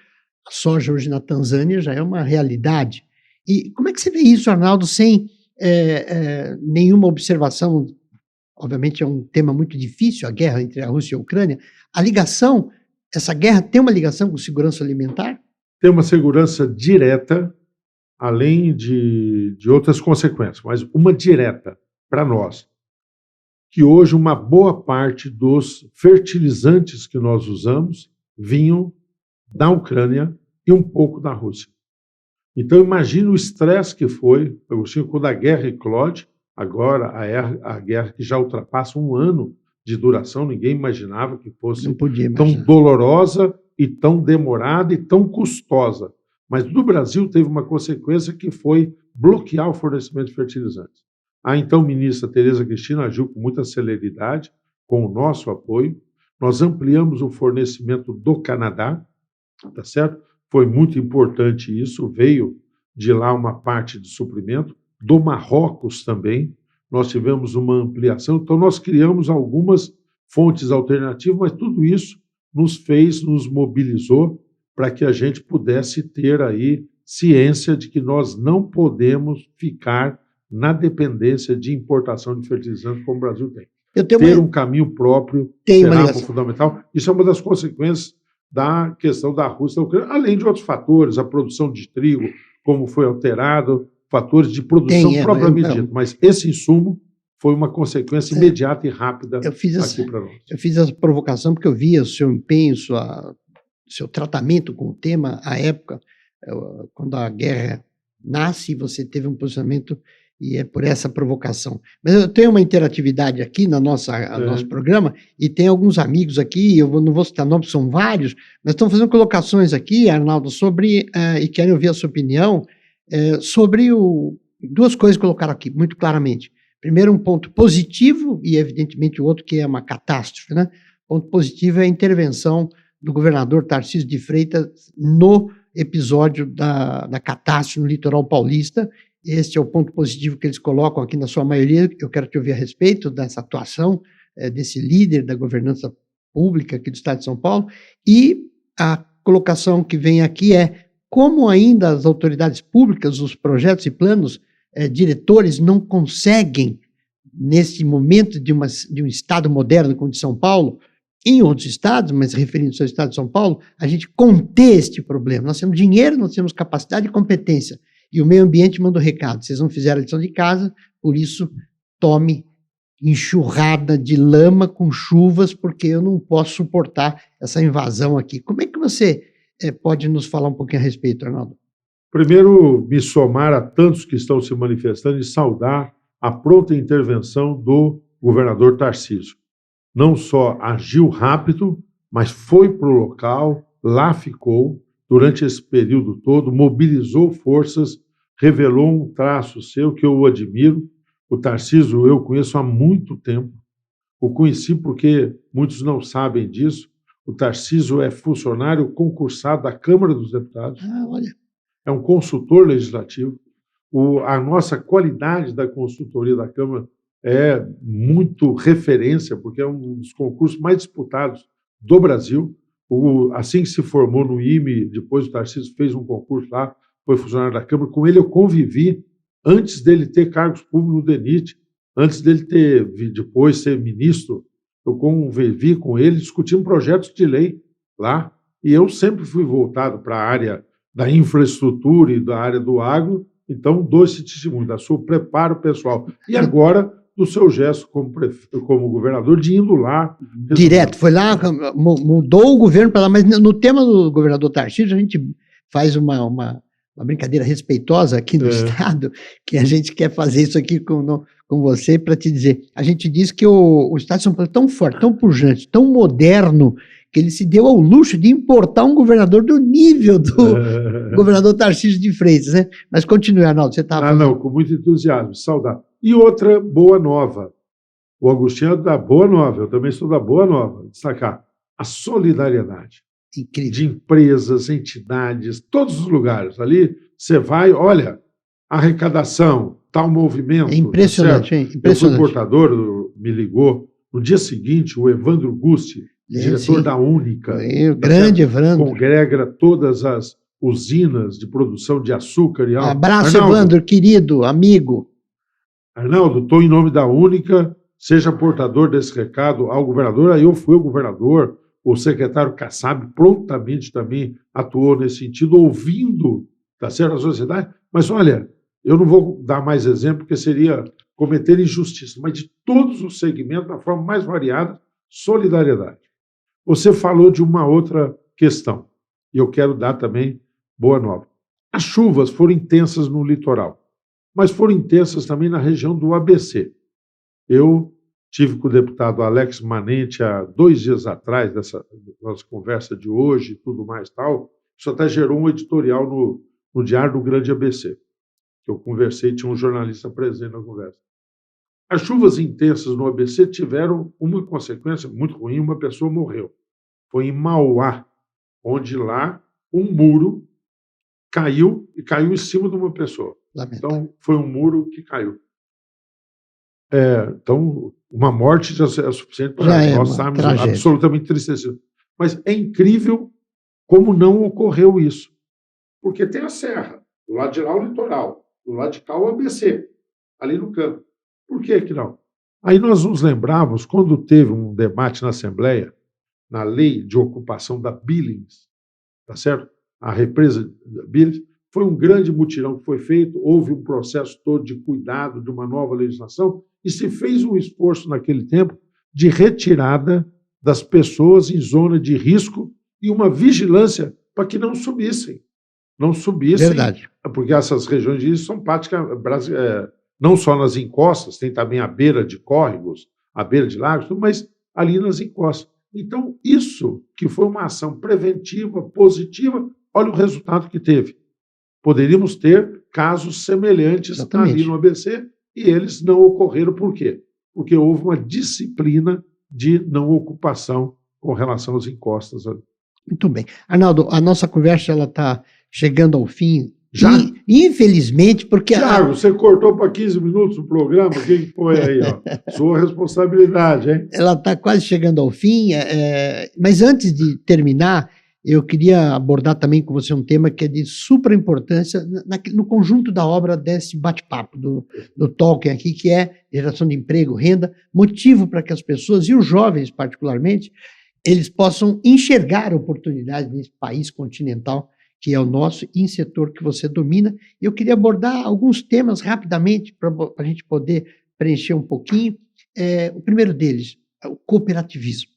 a soja hoje na Tanzânia já é uma realidade. E como é que você vê isso, Arnaldo, sem nenhuma observação? Obviamente é um tema muito difícil, a guerra entre a Rússia e a Ucrânia. A ligação, essa guerra tem uma ligação com segurança alimentar? Tem uma segurança direta, além de outras consequências, mas uma direta para nós, que hoje uma boa parte dos fertilizantes que nós usamos vinham da Ucrânia e um pouco da Rússia. Então, imagine o estresse que foi, Agostinho, quando a guerra eclode, agora a guerra que já ultrapassa um ano de duração, ninguém imaginava que fosse tão dolorosa e tão demorada e tão custosa. Mas no Brasil teve uma consequência que foi bloquear o fornecimento de fertilizantes. A então ministra Tereza Cristina agiu com muita celeridade, com o nosso apoio. Nós ampliamos o fornecimento do Canadá, tá certo? Foi muito importante isso, veio de lá uma parte de suprimento, do Marrocos também, nós tivemos uma ampliação, então nós criamos algumas fontes alternativas, mas tudo isso nos mobilizou para que a gente pudesse ter aí ciência de que nós não podemos ficar na dependência de importação de fertilizantes como o Brasil tem. Ter um caminho próprio será fundamental. Isso é uma das consequências da questão da Rússia, além de outros fatores, a produção de trigo, como foi alterado, fatores de produção propriamente dito. Mas esse insumo foi uma consequência imediata e rápida aqui para nós. Eu fiz essa provocação porque eu via o seu empenho, seu tratamento com o tema à época, quando a guerra nasce, você teve um posicionamento e é por essa provocação. Mas eu tenho uma interatividade aqui no nosso programa, e tem alguns amigos aqui, eu não vou citar nomes, são vários, mas estão fazendo colocações aqui, Arnaldo, sobre, e querem ouvir a sua opinião, sobre duas coisas que colocaram aqui, muito claramente. Primeiro, um ponto positivo, e evidentemente o outro que é uma catástrofe, né? O ponto positivo é a intervenção do governador Tarcísio de Freitas no episódio da catástrofe no litoral paulista. Este é o ponto positivo que eles colocam aqui na sua maioria. Eu quero te ouvir a respeito dessa atuação desse líder da governança pública aqui do Estado de São Paulo. E a colocação que vem aqui é como ainda as autoridades públicas, os projetos e planos diretores não conseguem, nesse momento de um Estado moderno como o de São Paulo, em outros estados, mas referindo-se ao Estado de São Paulo, a gente conter este problema. Nós temos dinheiro, nós temos capacidade e competência. E o meio ambiente manda o recado, vocês não fizeram a lição de casa, por isso tome enxurrada de lama com chuvas, porque eu não posso suportar essa invasão aqui. Como é que você pode nos falar um pouquinho a respeito, Arnaldo? Primeiro, me somar a tantos que estão se manifestando e saudar a pronta intervenção do governador Tarcísio. Não só agiu rápido, mas foi para o local, lá ficou, durante esse período todo, mobilizou forças, revelou um traço seu que eu admiro. O Tarcísio eu conheço há muito tempo, o conheci porque muitos não sabem disso. O Tarcísio é funcionário concursado da Câmara dos Deputados. Olha. É um consultor legislativo. A nossa qualidade da consultoria da Câmara é muito referência, porque é um dos concursos mais disputados do Brasil. Assim que se formou no IME, depois o Tarcísio fez um concurso lá, foi funcionário da Câmara. Com ele eu convivi antes dele ter cargos públicos no DENIT, antes dele depois ser ministro. Eu convivi com ele, discutimos projetos de lei lá, e eu sempre fui voltado para a área da infraestrutura e da área do agro, então dou esse testemunho da seu preparo pessoal. E agora, do seu gesto como governador, de indo lá... Direto, foi lá, mudou o governo para lá, mas no tema do governador Tarcísio, a gente faz uma brincadeira respeitosa aqui no Estado, que a gente quer fazer isso aqui com você para te dizer. A gente diz que o Estado de São Paulo é tão forte, tão pujante, tão moderno, que ele se deu ao luxo de importar um governador do nível do governador Tarcísio de Freitas, né? Mas continue, Arnaldo, você estava... não, com muito entusiasmo, saudade. E outra boa nova, o Agostinho é da boa nova, eu também sou da boa nova, destacar a solidariedade. Incrível. De empresas, entidades, todos os lugares. Ali você vai, olha, arrecadação, tal movimento. É impressionante, hein? Impressionante. Eu fui portador, me ligou. No dia seguinte, o Evandro Gusti, diretor da Única, grande Evandro, congrega todas as usinas de produção de açúcar e álcool. Abraço, Arnaldo, Evandro, querido, amigo. Arnaldo, estou em nome da Única, seja portador desse recado ao governador. Aí eu fui o governador. O secretário Kassab prontamente também atuou nesse sentido, ouvindo, tá certo, a sociedade. Mas, olha, eu não vou dar mais exemplo, porque seria cometer injustiça, mas de todos os segmentos, da forma mais variada, solidariedade. Você falou de uma outra questão, e eu quero dar também boa nova. As chuvas foram intensas no litoral, mas foram intensas também na região do ABC. Eu tive com o deputado Alex Manente há 2 dias atrás, dessa nossa conversa de hoje e tudo mais tal. Isso até gerou um editorial no Diário do Grande ABC, que eu conversei, tinha um jornalista presente na conversa. As chuvas intensas no ABC tiveram uma consequência muito ruim, uma pessoa morreu. Foi em Mauá, onde lá um muro caiu e caiu em cima de uma pessoa. Lamentável. Então, foi um muro que caiu. Então, uma morte já é suficiente para nós estarmos absolutamente entristecidos. Mas é incrível como não ocorreu isso. Porque tem a serra, do lado de lá o litoral, do lado de cá o ABC, ali no canto. Por que não? Aí nós nos lembrávamos, quando teve um debate na Assembleia, na lei de ocupação da Billings, tá certo? A represa da Billings, foi um grande mutirão que foi feito, houve um processo todo de cuidado de uma nova legislação e se fez um esforço naquele tempo de retirada das pessoas em zona de risco e uma vigilância para que não subissem. Não subissem, verdade, porque essas regiões de risco são práticas, não só nas encostas, tem também a beira de córregos, a beira de lagos, mas ali nas encostas. Então, isso que foi uma ação preventiva, positiva, olha o resultado que teve. Poderíamos ter casos semelhantes ali no ABC e eles não ocorreram. Por quê? Porque houve uma disciplina de não ocupação com relação às encostas ali. Muito bem. Arnaldo, a nossa conversa está chegando ao fim. Já? Infelizmente, porque... Tiago, você cortou para 15 minutos o programa, o que foi aí? Sua responsabilidade, hein? Ela está quase chegando ao fim, mas antes de terminar, eu queria abordar também com você um tema que é de super importância no conjunto da obra desse bate-papo do Tolkien aqui, que é geração de emprego, renda, motivo para que as pessoas, e os jovens particularmente, eles possam enxergar oportunidades nesse país continental que é o nosso, em setor que você domina. Eu queria abordar alguns temas rapidamente para a gente poder preencher um pouquinho. O primeiro deles, o cooperativismo.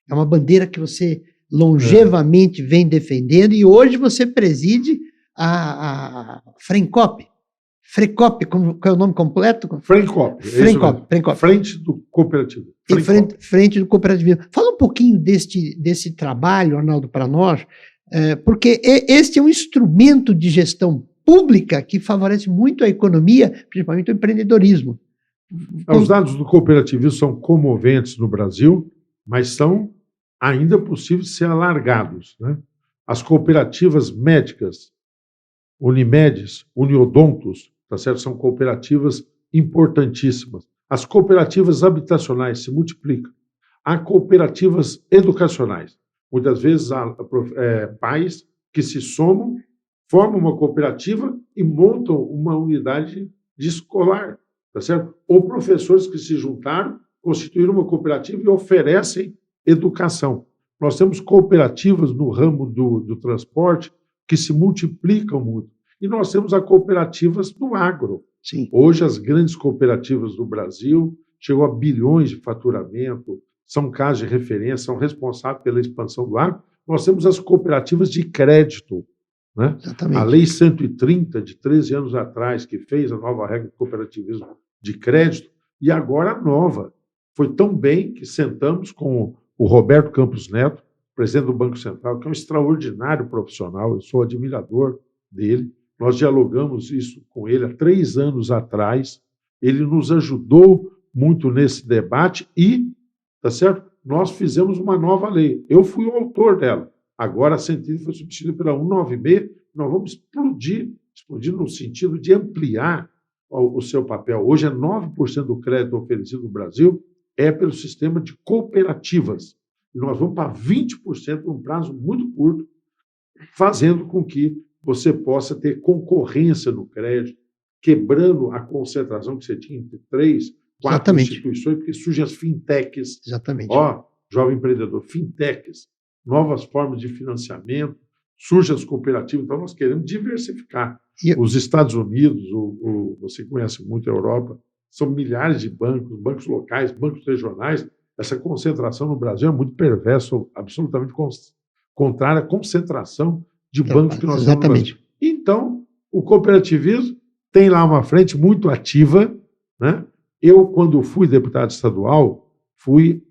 É uma bandeira que você longevamente vem defendendo e hoje você preside a Frencop. Frencop, qual é o nome completo? Frencop. Frencop. Frente do Cooperativismo. Frente do Cooperativismo. Fala um pouquinho desse trabalho, Arnaldo, para nós, porque este é um instrumento de gestão pública que favorece muito a economia, principalmente o empreendedorismo. Os dados do cooperativismo são comoventes no Brasil, mas são ainda possíveis de ser alargados, né? As cooperativas médicas, Unimedes, Uniodontos, tá certo? São cooperativas importantíssimas. As cooperativas habitacionais se multiplicam. Há cooperativas educacionais. Muitas vezes há pais que se somam, formam uma cooperativa e montam uma unidade de escolar, tá certo? Ou professores que se juntaram, constituíram uma cooperativa e oferecem educação. Nós temos cooperativas no ramo do transporte que se multiplicam muito. E nós temos as cooperativas do agro. Sim. Hoje, as grandes cooperativas do Brasil chegam a bilhões de faturamento, são casos de referência, são responsáveis pela expansão do agro. Nós temos as cooperativas de crédito, né? Exatamente. A Lei 130, de 13 anos atrás, que fez a nova regra de cooperativismo de crédito, e agora a nova. Foi tão bem que sentamos com o Roberto Campos Neto, presidente do Banco Central, que é um extraordinário profissional, eu sou admirador dele. Nós dialogamos isso com ele há 3 anos atrás. Ele nos ajudou muito nesse debate e, tá certo? Nós fizemos uma nova lei. Eu fui o autor dela. Agora a 130 foi substituída pela 196. Nós vamos explodir no sentido de ampliar o seu papel. Hoje, 9% do crédito oferecido no Brasil é pelo sistema de cooperativas. E nós vamos para 20% num prazo muito curto, fazendo com que você possa ter concorrência no crédito, quebrando a concentração que você tinha entre 3, 4 instituições, porque surgem as fintechs. Exatamente. Jovem empreendedor, fintechs, novas formas de financiamento, surgem as cooperativas. Então, nós queremos diversificar. Os Estados Unidos, você conhece muito a Europa, são milhares de bancos locais, bancos regionais. Essa concentração no Brasil é muito perversa, absolutamente contrária à concentração de bancos que nós temos no Brasil. Então, o cooperativismo tem lá uma frente muito ativa, né? Eu, quando fui deputado estadual, fui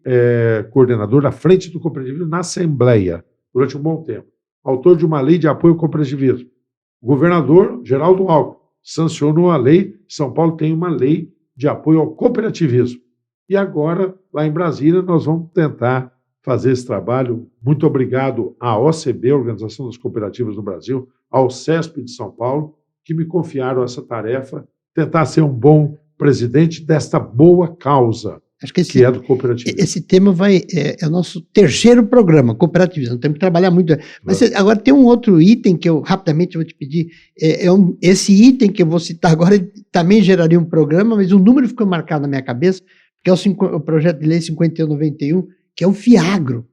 coordenador da frente do cooperativismo na Assembleia, durante um bom tempo. Autor de uma lei de apoio ao cooperativismo. O governador Geraldo Alckmin sancionou a lei. São Paulo tem uma lei de apoio ao cooperativismo. E agora, lá em Brasília, nós vamos tentar fazer esse trabalho. Muito obrigado à OCB, Organização das Cooperativas do Brasil, ao CESP de São Paulo, que me confiaram essa tarefa, tentar ser um bom presidente desta boa causa, acho que é do cooperativismo. Esse tema é o nosso terceiro programa, cooperativismo. Temos que trabalhar muito. Mas agora tem um outro item que eu rapidamente vou te pedir. Esse item que eu vou citar agora também geraria um programa, mas um número ficou marcado na minha cabeça, que é o projeto de lei 5191, que é o FIAGRO.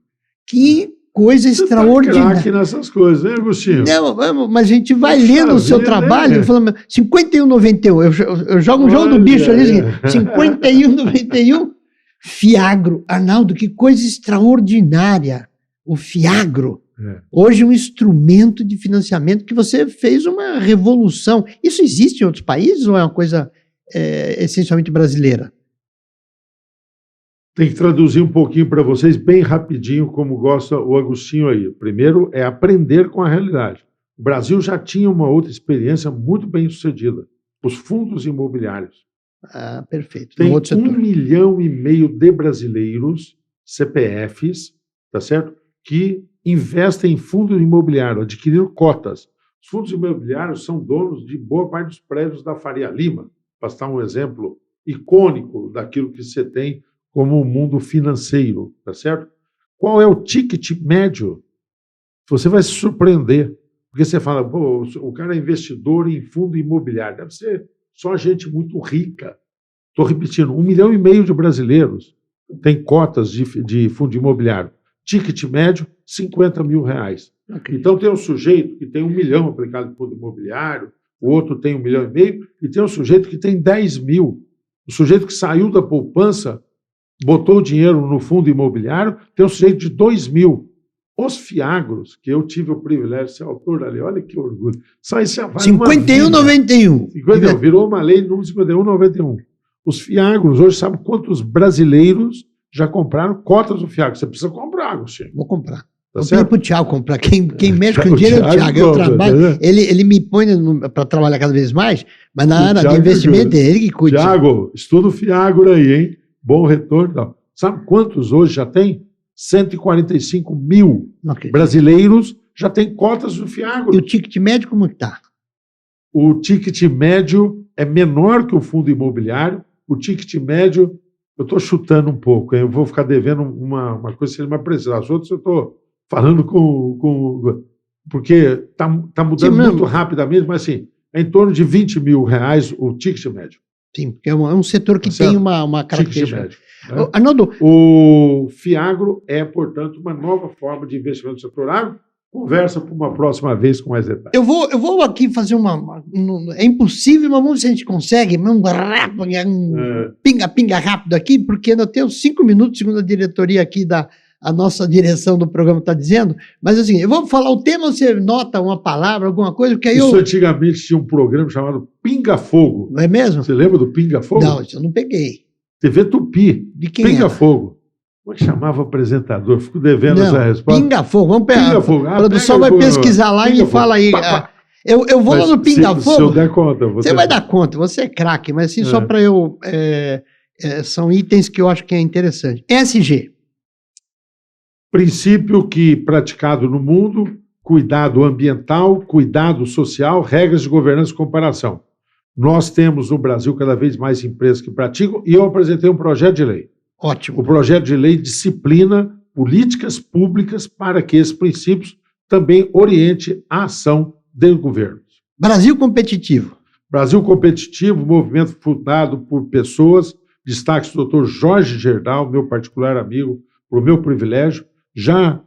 Que coisa extraordinária. Você tá craque nessas coisas, hein, Agostinho? Não, mas a gente vai lendo o seu trabalho, falando 5191, eu jogo um jogo do bicho ali, 5191, FIAGRO. Arnaldo, que coisa extraordinária, o FIAGRO. Hoje um instrumento de financiamento que você fez uma revolução. Isso existe em outros países ou é uma coisa essencialmente brasileira? Tem que traduzir um pouquinho para vocês, bem rapidinho, como gosta o Agostinho aí. Primeiro é aprender com a realidade. O Brasil já tinha uma outra experiência muito bem sucedida, os fundos imobiliários. Perfeito. Tem 1,5 milhão de brasileiros, CPFs, tá certo? Que investem em fundo imobiliário, adquiriram cotas. Os fundos imobiliários são donos de boa parte dos prédios da Faria Lima, para citar um exemplo icônico daquilo que você tem como o mundo financeiro, tá certo? Qual é o ticket médio? Você vai se surpreender, porque você fala, pô, o cara é investidor em fundo imobiliário, deve ser só gente muito rica. Estou repetindo, 1,5 milhão de brasileiros têm cotas de fundo imobiliário. Ticket médio, R$50 mil. Okay. Então tem um sujeito que tem 1 milhão aplicado em fundo imobiliário, o outro tem 1,5 milhão, e tem um sujeito que tem 10 mil O sujeito que saiu da poupança, botou o dinheiro no fundo imobiliário, tem um sujeito de 2 mil. Os fiagros, que eu tive o privilégio de ser autor ali, olha que orgulho. Só isso vale 51,91. 51, virou uma lei número 51,91. Os fiagros, hoje, sabe quantos brasileiros já compraram cotas do fiagro? Você precisa comprar, Agostinho. Vou comprar. Tá Vou certo? pedir para o Thiago comprar. Quem mexe com dinheiro é o Thiago. Eu trabalho, ele me põe para trabalhar cada vez mais, mas na área de investimento é ele que cuida. Thiago, estuda o fiagro aí, hein? Bom retorno. Não. Sabe quantos hoje já tem? 145 mil brasileiros já têm cotas do fiagro. E o ticket médio como está? O ticket médio é menor que o fundo imobiliário. O ticket médio, eu estou chutando um pouco, hein? Eu vou ficar devendo uma coisa se ele me precisar. As outras eu estou falando porque está mudando muito rapidamente, mas assim, é em torno de 20 mil reais o ticket médio. Sim, porque é um setor que tem uma característica. Médio, né? Arnaldo, o fiagro é, portanto, uma nova forma de investimento no setor agro. Conversa para uma próxima vez com mais detalhes. Eu vou aqui fazer é impossível, mas vamos ver se a gente consegue. Pinga-pinga rápido aqui, porque ainda tenho 5 minutos, segundo a diretoria aqui a nossa direção do programa está dizendo. Mas assim, eu vou falar o tema, você nota uma palavra, alguma coisa, porque aí Isso antigamente tinha um programa chamado Pinga Fogo. Não é mesmo? Você lembra do Pinga Fogo? Não, isso eu não peguei. TV Tupi. De quem Pinga era? Fogo. Como é que chamava o apresentador? Fico devendo essa resposta. Pinga Fogo, vamos pegar. Pinga Fogo. A produção vai pesquisar lá e fala aí. Eu vou lá no Pinga Fogo. Se eu der conta. Você vai dar conta, você é craque, mas assim, só para eu. São itens que eu acho que é interessante. ESG. Princípio que, praticado no mundo, cuidado ambiental, cuidado social, regras de governança e comparação. Nós temos no Brasil cada vez mais empresas que praticam, e eu apresentei um projeto de lei. Ótimo. O projeto de lei disciplina políticas públicas para que esses princípios também oriente a ação do governo. Brasil competitivo. Brasil competitivo, movimento fundado por pessoas, destaque do Dr. Jorge Gerdau, meu particular amigo, por meu privilégio, já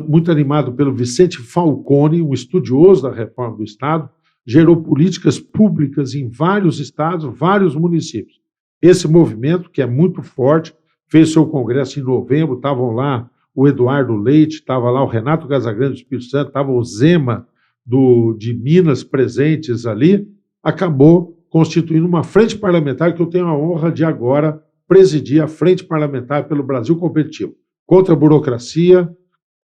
muito animado pelo Vicente Falcone, um estudioso da reforma do Estado, gerou políticas públicas em vários estados, vários municípios. Esse movimento, que é muito forte, fez seu congresso em novembro, estavam lá o Eduardo Leite, estava lá o Renato Casagrande do Espírito Santo, estava o Zema de Minas presentes ali, acabou constituindo uma frente parlamentar que eu tenho a honra de agora presidir, a frente parlamentar pelo Brasil competitivo, contra a burocracia,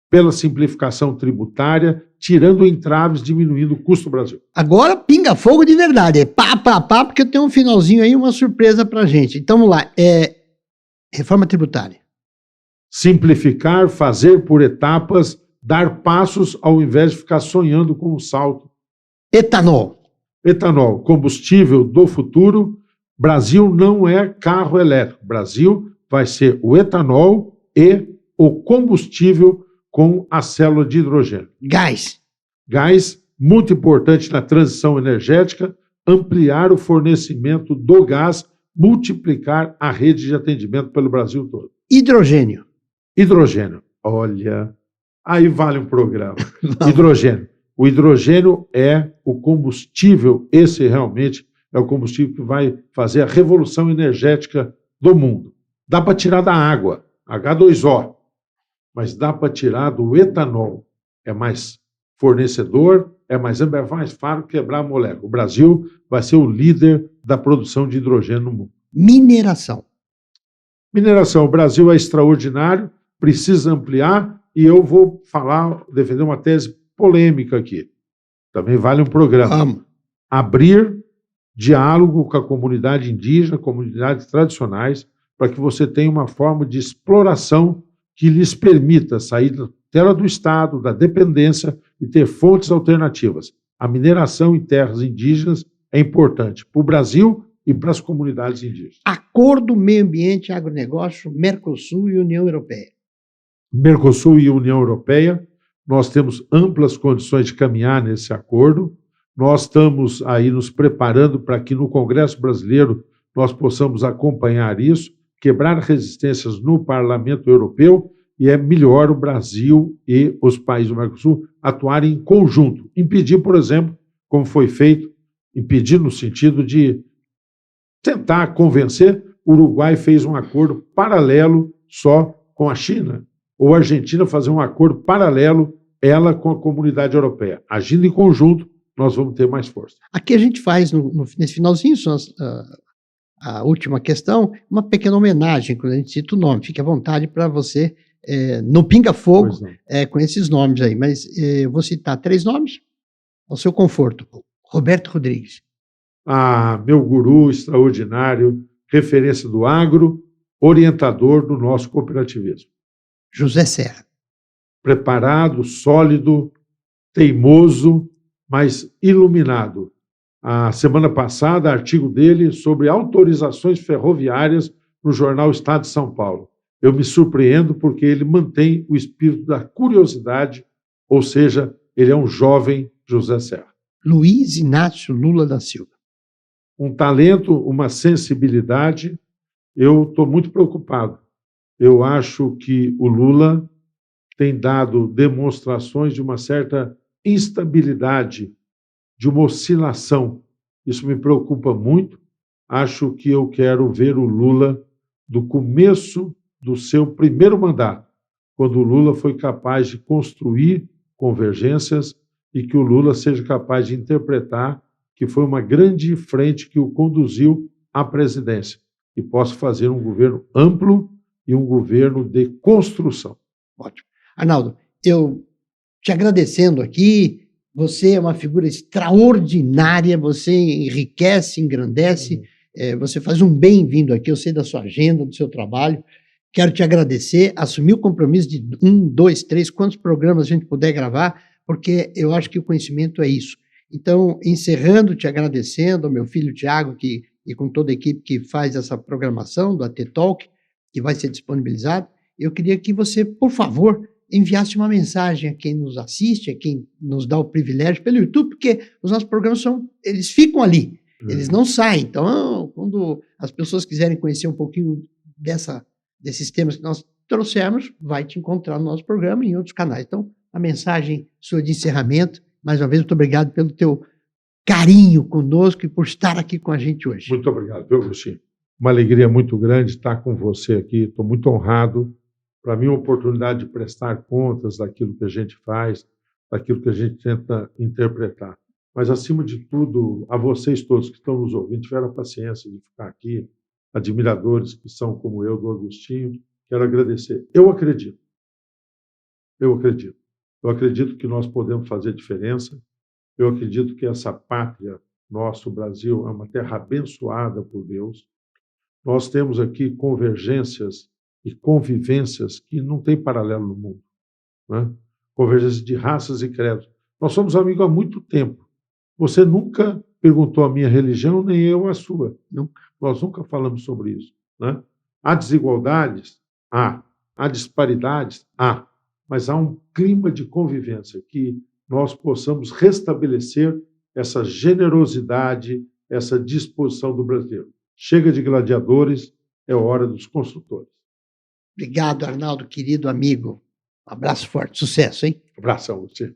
pela simplificação tributária, tirando entraves, diminuindo o custo do Brasil. Agora pinga fogo de verdade, é pá, porque eu tenho um finalzinho aí, uma surpresa pra gente. Então vamos lá, reforma tributária. Simplificar, fazer por etapas, dar passos ao invés de ficar sonhando com um salto. Etanol. Etanol, combustível do futuro. Brasil não é carro elétrico. Brasil vai ser o etanol e o combustível com a célula de hidrogênio. Gás. Gás, muito importante na transição energética, ampliar o fornecimento do gás, multiplicar a rede de atendimento pelo Brasil todo. Hidrogênio. Hidrogênio. Olha, aí vale um programa. Hidrogênio. O hidrogênio é o combustível, esse realmente é o combustível que vai fazer a revolução energética do mundo. Dá para tirar da água, H2O, mas dá para tirar do etanol. É mais fornecedor, é mais fácil quebrar a molécula. O Brasil vai ser o líder da produção de hidrogênio no mundo. Mineração. Mineração. O Brasil é extraordinário, precisa ampliar, e eu vou defender uma tese polêmica aqui. Também vale um programa. Abrir diálogo com a comunidade indígena, comunidades tradicionais, para que você tenha uma forma de exploração que lhes permita sair da tela do Estado, da dependência e ter fontes alternativas. A mineração em terras indígenas é importante para o Brasil e para as comunidades indígenas. Acordo Meio Ambiente e Agronegócio, Mercosul e União Europeia. Mercosul e União Europeia, nós temos amplas condições de caminhar nesse acordo. Nós estamos aí nos preparando para que no Congresso Brasileiro nós possamos acompanhar isso, quebrar resistências no Parlamento Europeu, e é melhor o Brasil e os países do Mercosul atuarem em conjunto. Impedir, por exemplo, como foi feito, impedir no sentido de tentar convencer, o Uruguai fez um acordo paralelo só com a China, ou a Argentina fazer um acordo paralelo, ela com a comunidade europeia. Agindo em conjunto, nós vamos ter mais força. Aqui a gente faz, nesse finalzinho, a última questão, uma pequena homenagem, quando a gente cita o nome. Fique à vontade para você, não pinga fogo com esses nomes aí, mas eu vou citar 3 nomes ao seu conforto. Roberto Rodrigues. Meu guru extraordinário, referência do agro, orientador do nosso cooperativismo. José Serra. Preparado, sólido, teimoso, mas iluminado. A semana passada, artigo dele sobre autorizações ferroviárias no jornal Estado de São Paulo. Eu me surpreendo porque ele mantém o espírito da curiosidade, ou seja, ele é um jovem José Serra. Luiz Inácio Lula da Silva. Um talento, uma sensibilidade. Eu estou muito preocupado. Eu acho que o Lula tem dado demonstrações de uma certa instabilidade, de uma oscilação. Isso me preocupa muito. Acho que eu quero ver o Lula do começo do seu primeiro mandato, quando o Lula foi capaz de construir convergências e que o Lula seja capaz de interpretar que foi uma grande frente que o conduziu à presidência e possa fazer um governo amplo e um governo de construção. Ótimo. Arnaldo, eu te agradecendo aqui, você é uma figura extraordinária, você enriquece, engrandece, você faz um bem-vindo aqui, eu sei da sua agenda, do seu trabalho, quero te agradecer, assumir o compromisso de 1, 2, 3, quantos programas a gente puder gravar, porque eu acho que o conhecimento é isso. Então, encerrando, te agradecendo, ao meu filho Tiago, e com toda a equipe que faz essa programação do AT Talk, que vai ser disponibilizado, eu queria que você, por favor, enviasse uma mensagem a quem nos assiste, a quem nos dá o privilégio pelo YouTube, porque os nossos programas eles ficam ali, eles não saem. Então, quando as pessoas quiserem conhecer um pouquinho desses temas que nós trouxemos, vai te encontrar no nosso programa e em outros canais. Então, a mensagem sua de encerramento, mais uma vez, muito obrigado pelo teu carinho conosco e por estar aqui com a gente hoje. Muito obrigado, viu, Agostinho? Uma alegria muito grande estar com você aqui, estou muito honrado. Para mim, uma oportunidade de prestar contas daquilo que a gente faz, daquilo que a gente tenta interpretar. Mas, acima de tudo, a vocês todos que estão nos ouvindo, tiveram a paciência de ficar aqui, admiradores que são como eu, do Agostinho, quero agradecer. Eu acredito que nós podemos fazer diferença. Eu acredito que essa pátria, nosso Brasil, é uma terra abençoada por Deus. Nós temos aqui convergências e convivências que não tem paralelo no mundo, né? Convergência de raças e credos. Nós somos amigos há muito tempo. Você nunca perguntou a minha religião, nem eu a sua. Nunca. Nós nunca falamos sobre isso, né? Há desigualdades? Há. Há disparidades? Há. Mas há um clima de convivência que nós possamos restabelecer essa generosidade, essa disposição do brasileiro. Chega de gladiadores, é hora dos construtores. Obrigado, Arnaldo, querido amigo. Um abraço forte, sucesso, hein? Abração, você.